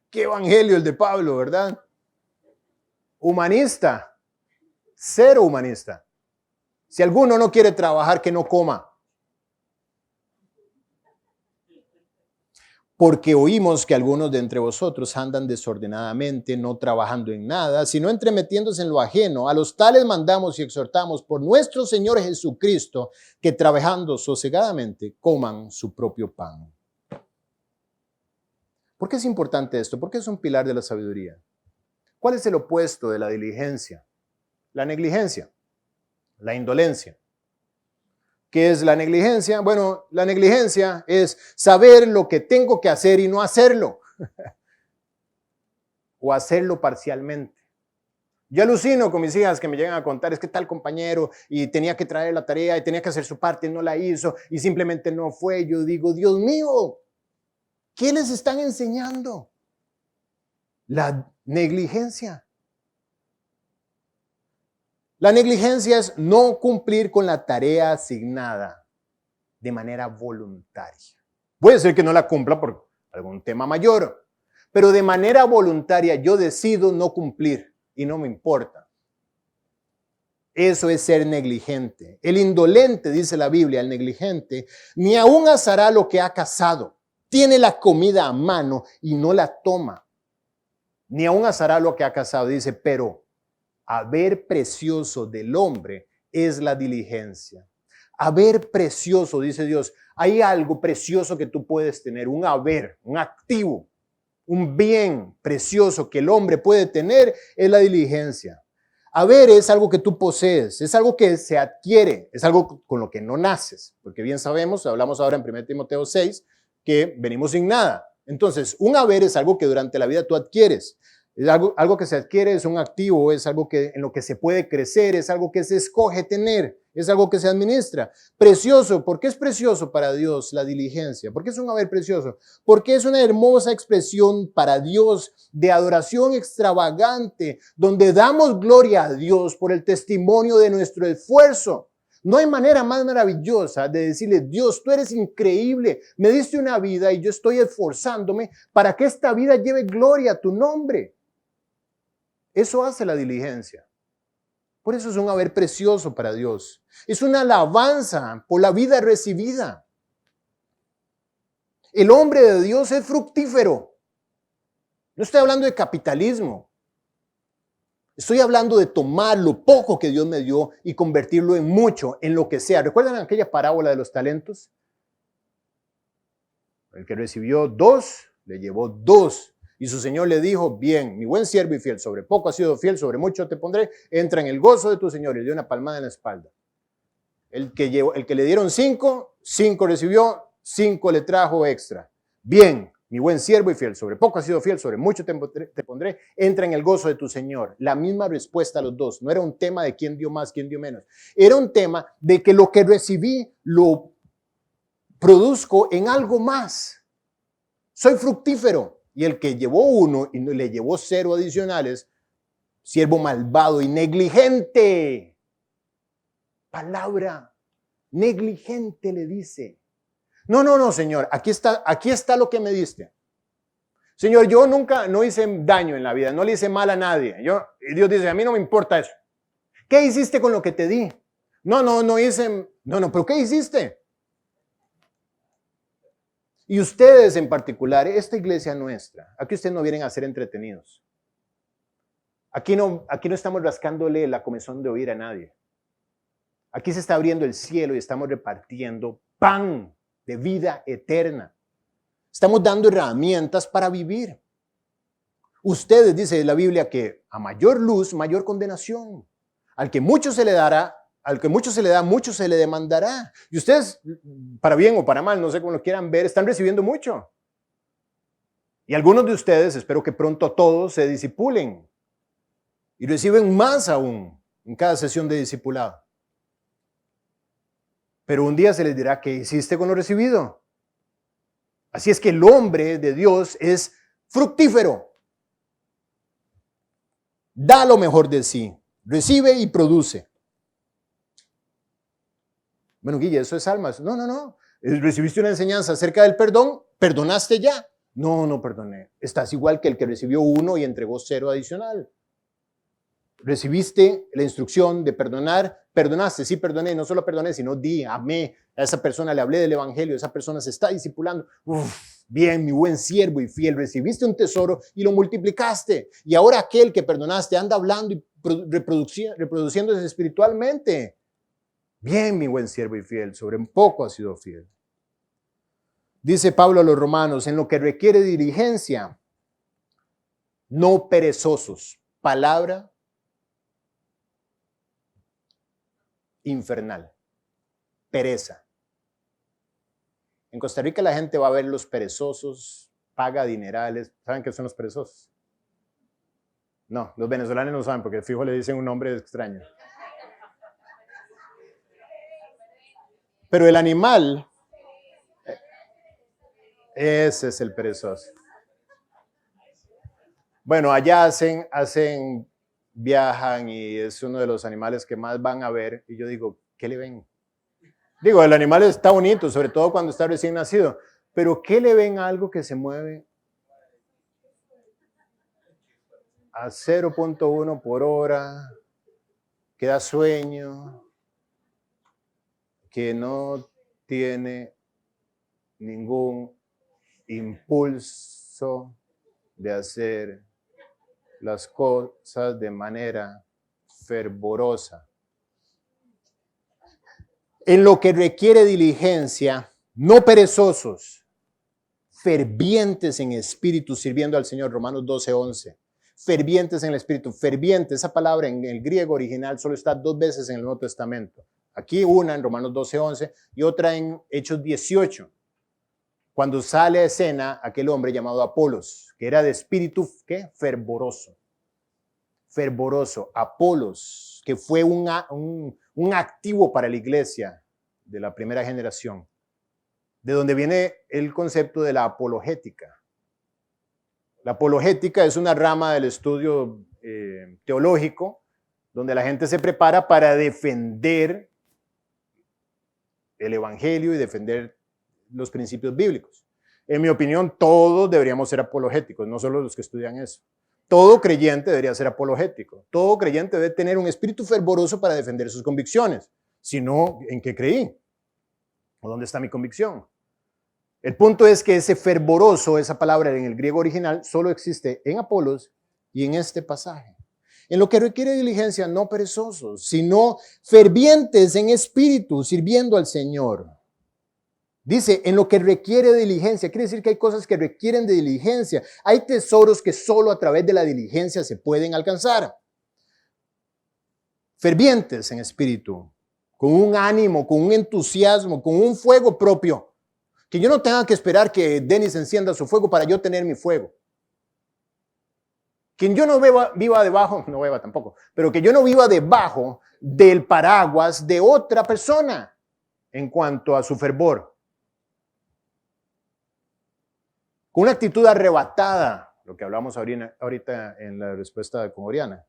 Qué evangelio el de Pablo, ¿verdad? Humanista, cero humanista. Si alguno no quiere trabajar, que no coma. Porque oímos que algunos de entre vosotros andan desordenadamente, no trabajando en nada, sino entremetiéndose en lo ajeno. A los tales mandamos y exhortamos por nuestro Señor Jesucristo, que trabajando sosegadamente coman su propio pan. ¿Por qué es importante esto? ¿Por qué es un pilar de la sabiduría? ¿Cuál es el opuesto de la diligencia? La negligencia, la indolencia. ¿Qué es la negligencia? Bueno, la negligencia es saber lo que tengo que hacer y no hacerlo. O hacerlo parcialmente. Yo alucino con mis hijas que me llegan a contar, es que tal compañero y tenía que traer la tarea y tenía que hacer su parte y no la hizo y simplemente no fue. Yo digo, Dios mío, ¿qué les están enseñando? La negligencia. La negligencia es no cumplir con la tarea asignada de manera voluntaria. Puede ser que no la cumpla por algún tema mayor, pero de manera voluntaria yo decido no cumplir y no me importa. Eso es ser negligente. El indolente, dice la Biblia, el negligente, ni aún asará lo que ha cazado. Tiene la comida a mano y no la toma. Ni aún asará lo que ha cazado. Dice, pero haber precioso del hombre es la diligencia. Haber precioso, dice Dios, hay algo precioso que tú puedes tener, un haber, un activo, un bien precioso que el hombre puede tener, es la diligencia. Haber es algo que tú posees, es algo que se adquiere, es algo con lo que no naces, porque bien sabemos, hablamos ahora en 1 Timoteo 6, que venimos sin nada. Entonces, un haber es algo que durante la vida tú adquieres. Es algo que se adquiere, es un activo, es algo en lo que se puede crecer, es algo que se escoge tener, es algo que se administra. Precioso, ¿por qué es precioso para Dios la diligencia? ¿Por qué es un haber precioso? Porque es una hermosa expresión para Dios de adoración extravagante, donde damos gloria a Dios por el testimonio de nuestro esfuerzo. No hay manera más maravillosa de decirle, Dios, tú eres increíble, me diste una vida y yo estoy esforzándome para que esta vida lleve gloria a tu nombre. Eso hace la diligencia. Por eso es un haber precioso para Dios. Es una alabanza por la vida recibida. El hombre de Dios es fructífero. No estoy hablando de capitalismo. Estoy hablando de tomar lo poco que Dios me dio y convertirlo en mucho, en lo que sea. ¿Recuerdan aquella parábola de los talentos? El que recibió 2, le llevó 2. Y su señor le dijo, bien, mi buen siervo y fiel, sobre poco has sido fiel, sobre mucho te pondré, entra en el gozo de tu señor. Y le dio una palmada en la espalda. El que le dieron 5, 5 recibió, 5 le trajo extra. Bien, mi buen siervo y fiel, sobre poco has sido fiel, sobre mucho te pondré, entra en el gozo de tu señor. La misma respuesta a los dos. No era un tema de quién dio más, quién dio menos. Era un tema de que lo que recibí lo produzco en algo más. Soy fructífero. Y el que llevó 1 y le llevó 0 adicionales, siervo malvado y negligente. Palabra negligente le dice. No, Señor, aquí está lo que me diste. Señor, yo nunca, no hice daño en la vida, no le hice mal a nadie. Y Dios dice, a mí no me importa eso. ¿Qué hiciste con lo que te di? No hice, pero ¿qué hiciste? Y ustedes en particular, esta iglesia nuestra, aquí ustedes no vienen a ser entretenidos. Aquí no estamos rascándole la comezón de oír a nadie. Aquí se está abriendo el cielo y estamos repartiendo pan de vida eterna. Estamos dando herramientas para vivir. Ustedes, dice la Biblia, que a mayor luz, mayor condenación. Al que mucho se le dará, al que mucho se le da, mucho se le demandará. Y ustedes, para bien o para mal, no sé cómo lo quieran ver, están recibiendo mucho. Y algunos de ustedes, espero que pronto todos se disipulen y reciben más aún en cada sesión de discipulado. Pero un día se les dirá, ¿qué hiciste con lo recibido? Así es que el hombre de Dios es fructífero. Da lo mejor de sí, recibe y produce. Bueno, Guille, eso es almas. No. Recibiste una enseñanza acerca del perdón, perdonaste ya. No perdoné. Estás igual que el que recibió 1 y entregó 0 adicional. Recibiste la instrucción de perdonar, perdonaste, sí perdoné, no solo perdoné, sino amé a esa persona, le hablé del evangelio, esa persona se está discipulando. Bien, mi buen siervo y fiel, recibiste un tesoro y lo multiplicaste. Y ahora aquel que perdonaste anda hablando y reproduciéndose espiritualmente. Bien, mi buen siervo y fiel, sobre un poco has sido fiel. Dice Pablo a los romanos, en lo que requiere diligencia, no perezosos. Palabra infernal. Pereza. En Costa Rica la gente va a ver los perezosos, paga dinerales. ¿Saben qué son los perezosos? No, los venezolanos no saben porque fijo le dicen un nombre extraño. Pero el animal, ese es el perezoso. Bueno, allá viajan y es uno de los animales que más van a ver. Y yo digo, ¿qué le ven? Digo, el animal está bonito, sobre todo cuando está recién nacido. Pero ¿qué le ven a algo que se mueve a 0.1 por hora, que da sueño, que no tiene ningún impulso de hacer las cosas de manera fervorosa? En lo que requiere diligencia, no perezosos, fervientes en espíritu, sirviendo al Señor. Romanos 12:11. Fervientes en el espíritu. Ferviente, esa palabra en el griego original solo está 2 veces en el Nuevo Testamento. Aquí una en Romanos 12:11 y otra en Hechos 18. Cuando sale a escena aquel hombre llamado Apolos, que era de espíritu, ¿qué? Fervoroso. Fervoroso. Apolos, que fue un activo para la iglesia de la primera generación, de donde viene el concepto de la apologética. La apologética es una rama del estudio teológico, donde la gente se prepara para defender el evangelio y defender los principios bíblicos. En mi opinión, todos deberíamos ser apologéticos, no solo los que estudian eso. Todo creyente debería ser apologético. Todo creyente debe tener un espíritu fervoroso para defender sus convicciones. Si no, ¿en qué creí? ¿O dónde está mi convicción? El punto es que ese fervoroso, esa palabra en el griego original, solo existe en Apolos y en este pasaje. En lo que requiere diligencia, no perezosos, sino fervientes en espíritu, sirviendo al Señor. Dice, en lo que requiere diligencia. Quiere decir que hay cosas que requieren de diligencia. Hay tesoros que solo a través de la diligencia se pueden alcanzar. Fervientes en espíritu, con un ánimo, con un entusiasmo, con un fuego propio. Que yo no tenga que esperar que Denis encienda su fuego para yo tener mi fuego. Que yo no viva debajo, no beba tampoco, pero que yo no viva debajo del paraguas de otra persona en cuanto a su fervor. Con una actitud arrebatada, lo que hablamos ahorita en la respuesta con Oriana.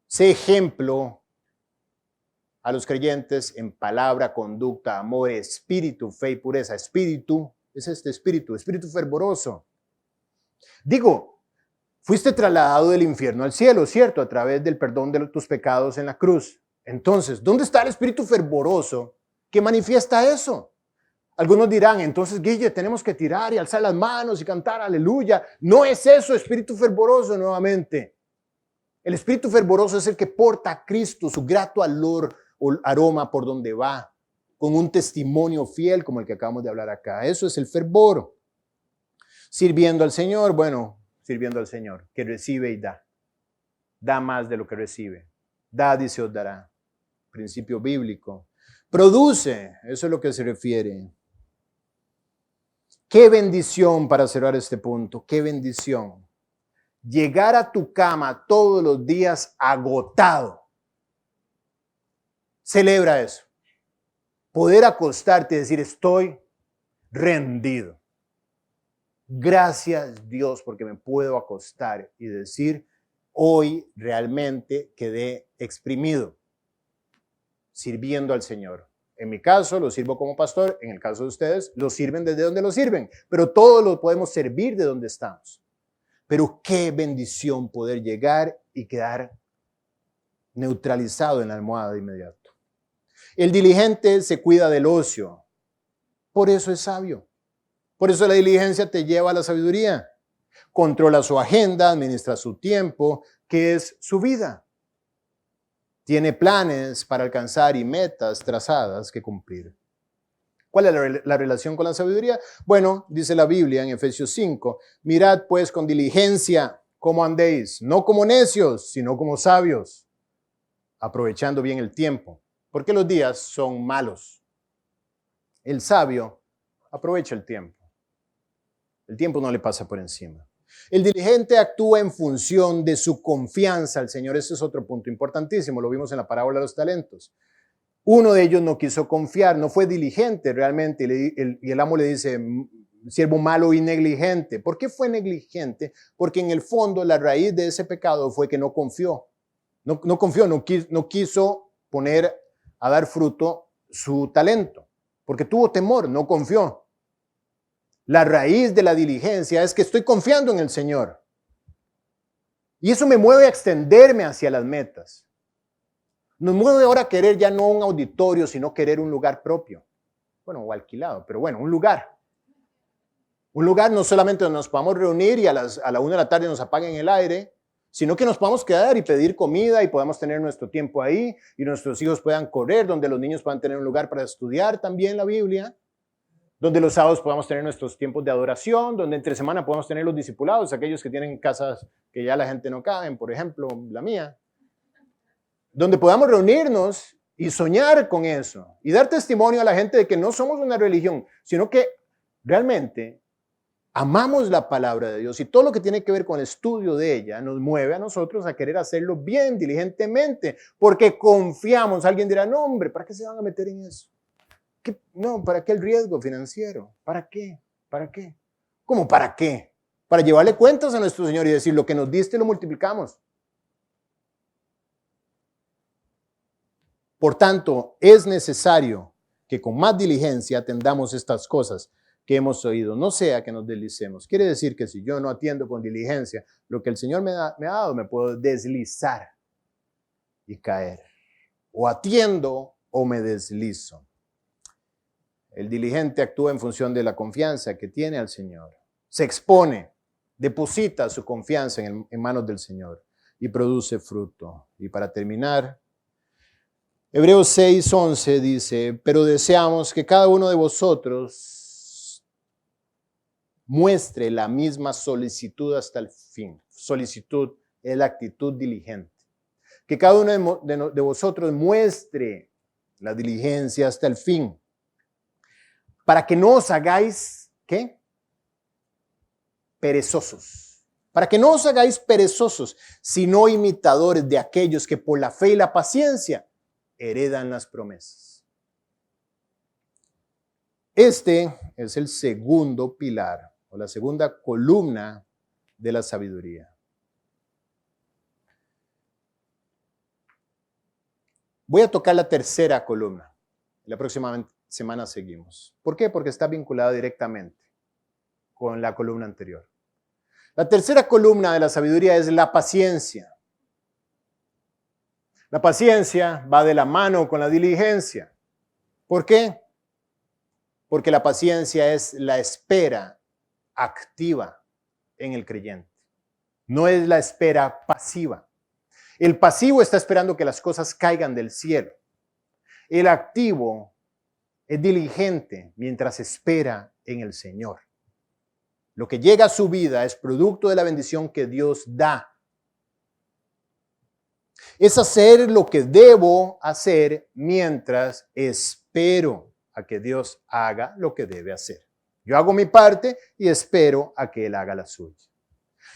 Sé ejemplo a los creyentes en palabra, conducta, amor, espíritu, fe y pureza. Espíritu es este espíritu fervoroso. Digo, fuiste trasladado del infierno al cielo, ¿cierto? A través del perdón de tus pecados en la cruz. Entonces, ¿dónde está el espíritu fervoroso que manifiesta eso? Algunos dirán, entonces, Guille, tenemos que tirar y alzar las manos y cantar aleluya. No es eso, espíritu fervoroso nuevamente. El espíritu fervoroso es el que porta a Cristo, su grato olor o aroma por donde va, con un testimonio fiel como el que acabamos de hablar acá. Eso es el fervor. Sirviendo al Señor, bueno, sirviendo al Señor, que recibe y da. Da más de lo que recibe. Da y se os dará. Principio bíblico. Produce, eso es lo que se refiere. Qué bendición para cerrar este punto, qué bendición. Llegar a tu cama todos los días agotado. Celebra eso. Poder acostarte y decir, estoy rendido. Gracias Dios porque me puedo acostar y decir, hoy realmente quedé exprimido, sirviendo al Señor. En mi caso, lo sirvo como pastor. En el caso de ustedes, lo sirven desde donde lo sirven. Pero todos lo podemos servir de donde estamos. Pero qué bendición poder llegar y quedar neutralizado en la almohada de inmediato. El diligente se cuida del ocio. Por eso es sabio. Por eso la diligencia te lleva a la sabiduría. Controla su agenda, administra su tiempo, que es su vida. Tiene planes para alcanzar y metas trazadas que cumplir. ¿Cuál es la relación con la sabiduría? Bueno, dice la Biblia en Efesios 5, mirad pues con diligencia cómo andéis, no como necios, sino como sabios, aprovechando bien el tiempo, porque los días son malos. El sabio aprovecha el tiempo. El tiempo no le pasa por encima. El diligente actúa en función de su confianza al Señor. Ese es otro punto importantísimo. Lo vimos en la parábola de los talentos. Uno de ellos no quiso confiar, no fue diligente realmente. Y el amo le dice, siervo malo y negligente. ¿Por qué fue negligente? Porque en el fondo la raíz de ese pecado fue que no confió. No quiso poner a dar fruto su talento. Porque tuvo temor, no confió. La raíz de la diligencia es que estoy confiando en el Señor. Y eso me mueve a extenderme hacia las metas. Nos mueve ahora a querer ya no un auditorio, sino querer un lugar propio. Bueno, o alquilado, pero bueno, un lugar. Un lugar no solamente donde nos podamos reunir y a la 1 de la tarde nos apaguen el aire, sino que nos podamos quedar y pedir comida y podamos tener nuestro tiempo ahí y nuestros hijos puedan correr, donde los niños puedan tener un lugar para estudiar también la Biblia. Donde los sábados podamos tener nuestros tiempos de adoración, donde entre semana podamos tener los discipulados, aquellos que tienen casas que ya la gente no cabe, por ejemplo, la mía. Donde podamos reunirnos y soñar con eso y dar testimonio a la gente de que no somos una religión, sino que realmente amamos la palabra de Dios y todo lo que tiene que ver con el estudio de ella nos mueve a nosotros a querer hacerlo bien, diligentemente, porque confiamos. Alguien dirá, no hombre, ¿para qué se van a meter en eso? No, ¿para qué el riesgo financiero? ¿Para qué? ¿Para qué? ¿Cómo para qué? Para llevarle cuentas a nuestro Señor y decir, lo que nos diste lo multiplicamos. Por tanto, es necesario que con más diligencia atendamos estas cosas que hemos oído, no sea que nos deslicemos. Quiere decir que si yo no atiendo con diligencia lo que el Señor me ha dado, me puedo deslizar y caer. O atiendo o me deslizo. El diligente actúa en función de la confianza que tiene al Señor. Se expone, deposita su confianza en manos del Señor y produce fruto. Y para terminar, Hebreos 6:11 dice, pero deseamos que cada uno de vosotros muestre la misma solicitud hasta el fin. Solicitud es la actitud diligente. Que cada uno de vosotros muestre la diligencia hasta el fin. Para que no os hagáis, ¿qué? Perezosos. Para que no os hagáis perezosos, sino imitadores de aquellos que por la fe y la paciencia heredan las promesas. Este es el segundo pilar o la segunda columna de la sabiduría. Voy a tocar la tercera columna. La próxima semana seguimos. ¿Por qué? Porque está vinculada directamente con la columna anterior. La tercera columna de la sabiduría es la paciencia. La paciencia va de la mano con la diligencia. ¿Por qué? Porque la paciencia es la espera activa en el creyente. No es la espera pasiva. El pasivo está esperando que las cosas caigan del cielo. El activo es diligente mientras espera en el Señor. Lo que llega a su vida es producto de la bendición que Dios da. Es hacer lo que debo hacer mientras espero a que Dios haga lo que debe hacer. Yo hago mi parte y espero a que Él haga la suya.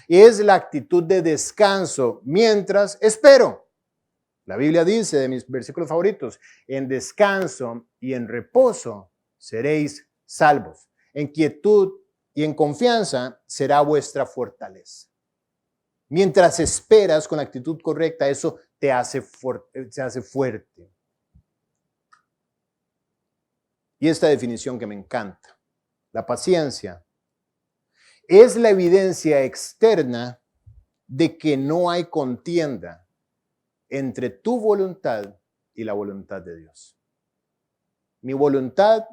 Es la actitud de descanso mientras espero. La Biblia dice, de mis versículos favoritos, en descanso y en reposo seréis salvos. En quietud y en confianza será vuestra fortaleza. Mientras esperas con la actitud correcta, eso te hace fuerte. Y esta definición que me encanta, la paciencia es la evidencia externa de que no hay contienda entre tu voluntad y la voluntad de Dios. Mi voluntad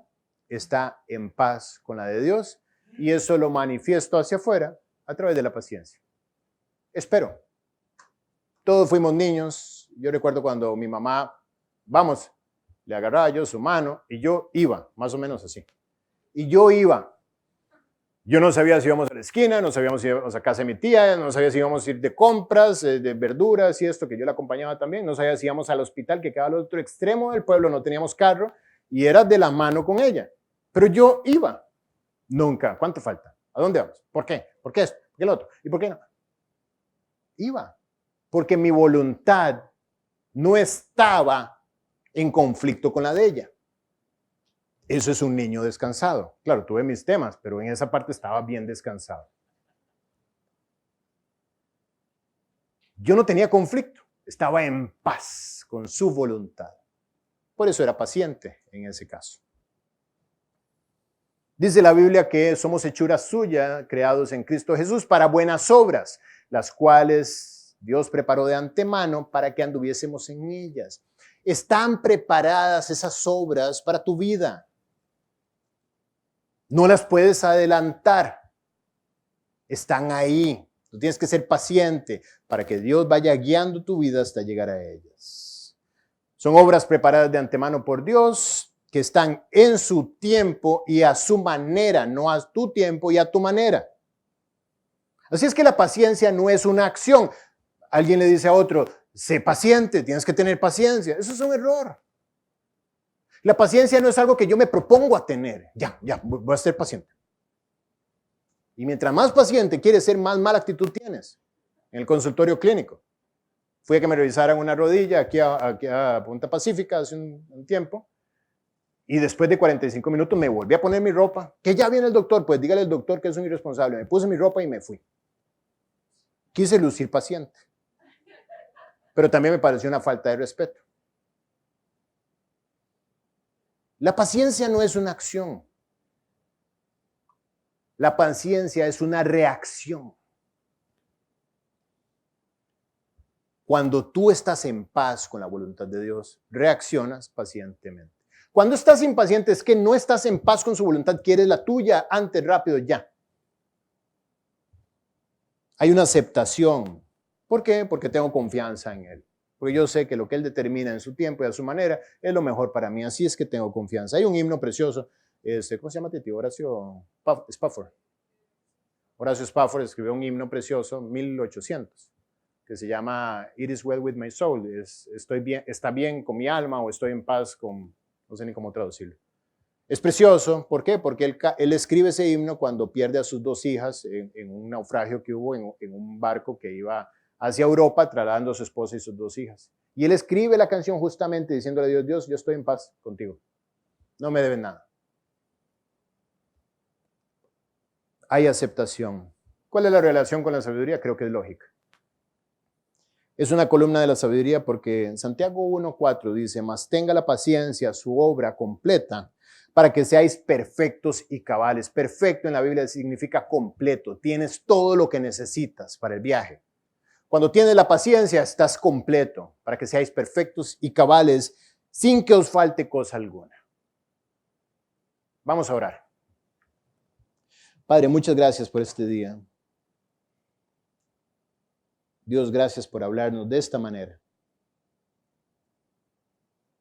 está en paz con la de Dios y eso lo manifiesto hacia afuera a través de la paciencia. Espero. Todos fuimos niños. Yo recuerdo cuando mi mamá, vamos, le agarraba yo su mano y yo iba, más o menos así. Y yo iba. Yo no sabía si íbamos a la esquina, no sabíamos si íbamos a casa de mi tía, no sabía si íbamos a ir de compras, de verduras y esto, que yo la acompañaba también. No sabía si íbamos al hospital, que quedaba al otro extremo del pueblo, no teníamos carro y era de la mano con ella. Pero yo iba. Nunca. ¿Cuánto falta? ¿A dónde vamos? ¿Por qué? ¿Por qué esto? ¿Por qué el otro? ¿Y por qué no? Iba. Porque mi voluntad no estaba en conflicto con la de ella. Eso es un niño descansado. Claro, tuve mis temas, pero en esa parte estaba bien descansado. Yo no tenía conflicto, estaba en paz con su voluntad. Por eso era paciente en ese caso. Dice la Biblia que somos hechura suya, creados en Cristo Jesús para buenas obras, las cuales Dios preparó de antemano para que anduviésemos en ellas. Están preparadas esas obras para tu vida. No las puedes adelantar. Están ahí. Tú tienes que ser paciente para que Dios vaya guiando tu vida hasta llegar a ellas. Son obras preparadas de antemano por Dios que están en su tiempo y a su manera, no a tu tiempo y a tu manera. Así es que la paciencia no es una acción. Alguien le dice a otro, sé paciente, tienes que tener paciencia. Eso es un error. La paciencia no es algo que yo me propongo a tener. Ya, voy a ser paciente. Y mientras más paciente quieres ser, más mala actitud tienes. En el consultorio clínico. Fui a que me revisaran una rodilla aquí a Punta Pacífica hace un tiempo. Y después de 45 minutos me volví a poner mi ropa. Que ya viene el doctor, pues dígale al doctor que es un irresponsable. Me puse mi ropa y me fui. Quise lucir paciente. Pero también me pareció una falta de respeto. La paciencia no es una acción. La paciencia es una reacción. Cuando tú estás en paz con la voluntad de Dios, reaccionas pacientemente. Cuando estás impaciente es que no estás en paz con su voluntad, quieres la tuya antes, rápido, ya. Hay una aceptación. ¿Por qué? Porque tengo confianza en Él. Porque yo sé que lo que Él determina en su tiempo y a su manera es lo mejor para mí. Así es que tengo confianza. Hay un himno precioso. ¿Cómo se llama, tío? Horacio Spafford. Horacio Spafford escribió un himno precioso, 1800, que se llama It is well with my soul. Está bien con mi alma o estoy en paz con... No sé ni cómo traducirlo. Es precioso. ¿Por qué? Porque él escribe ese himno cuando pierde a sus dos hijas en un naufragio que hubo en un barco que iba hacia Europa, trasladando a su esposa y sus dos hijas. Y él escribe la canción justamente diciéndole a Dios, Dios, yo estoy en paz contigo. No me debes nada. Hay aceptación. ¿Cuál es la relación con la sabiduría? Creo que es lógica. Es una columna de la sabiduría porque en Santiago 1:4 dice, mas tenga la paciencia su obra completa para que seáis perfectos y cabales. Perfecto en la Biblia significa completo. Tienes todo lo que necesitas para el viaje. Cuando tienes la paciencia, estás completo para que seáis perfectos y cabales sin que os falte cosa alguna. Vamos a orar. Padre, muchas gracias por este día. Dios, gracias por hablarnos de esta manera,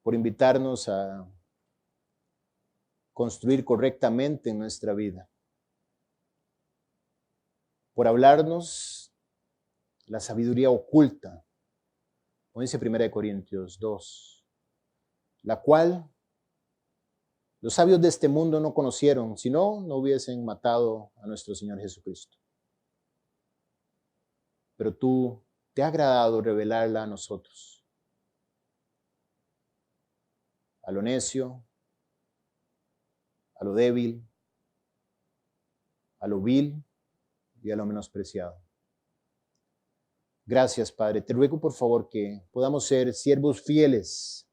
por invitarnos a construir correctamente en nuestra vida, por hablarnos la sabiduría oculta, como dice 1 Corintios 2, la cual los sabios de este mundo no conocieron, si no, no hubiesen matado a nuestro Señor Jesucristo. Pero tú te ha agradado revelarla a nosotros, a lo necio, a lo débil, a lo vil y a lo menospreciado. Gracias, Padre. Te ruego, por favor, que podamos ser siervos fieles,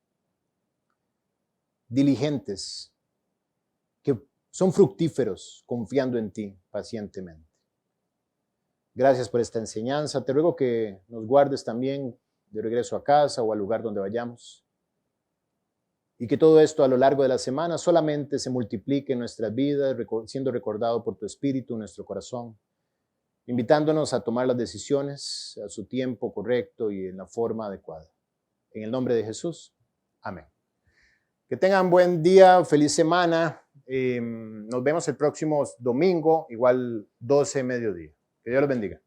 diligentes, que son fructíferos, confiando en ti pacientemente. Gracias por esta enseñanza. Te ruego que nos guardes también de regreso a casa o al lugar donde vayamos. Y que todo esto a lo largo de la semana solamente se multiplique en nuestras vidas, siendo recordado por tu Espíritu en nuestro corazón, invitándonos a tomar las decisiones a su tiempo correcto y en la forma adecuada. En el nombre de Jesús. Amén. Que tengan buen día, feliz semana. Nos vemos el próximo domingo, igual 12 mediodía. Que Dios los bendiga.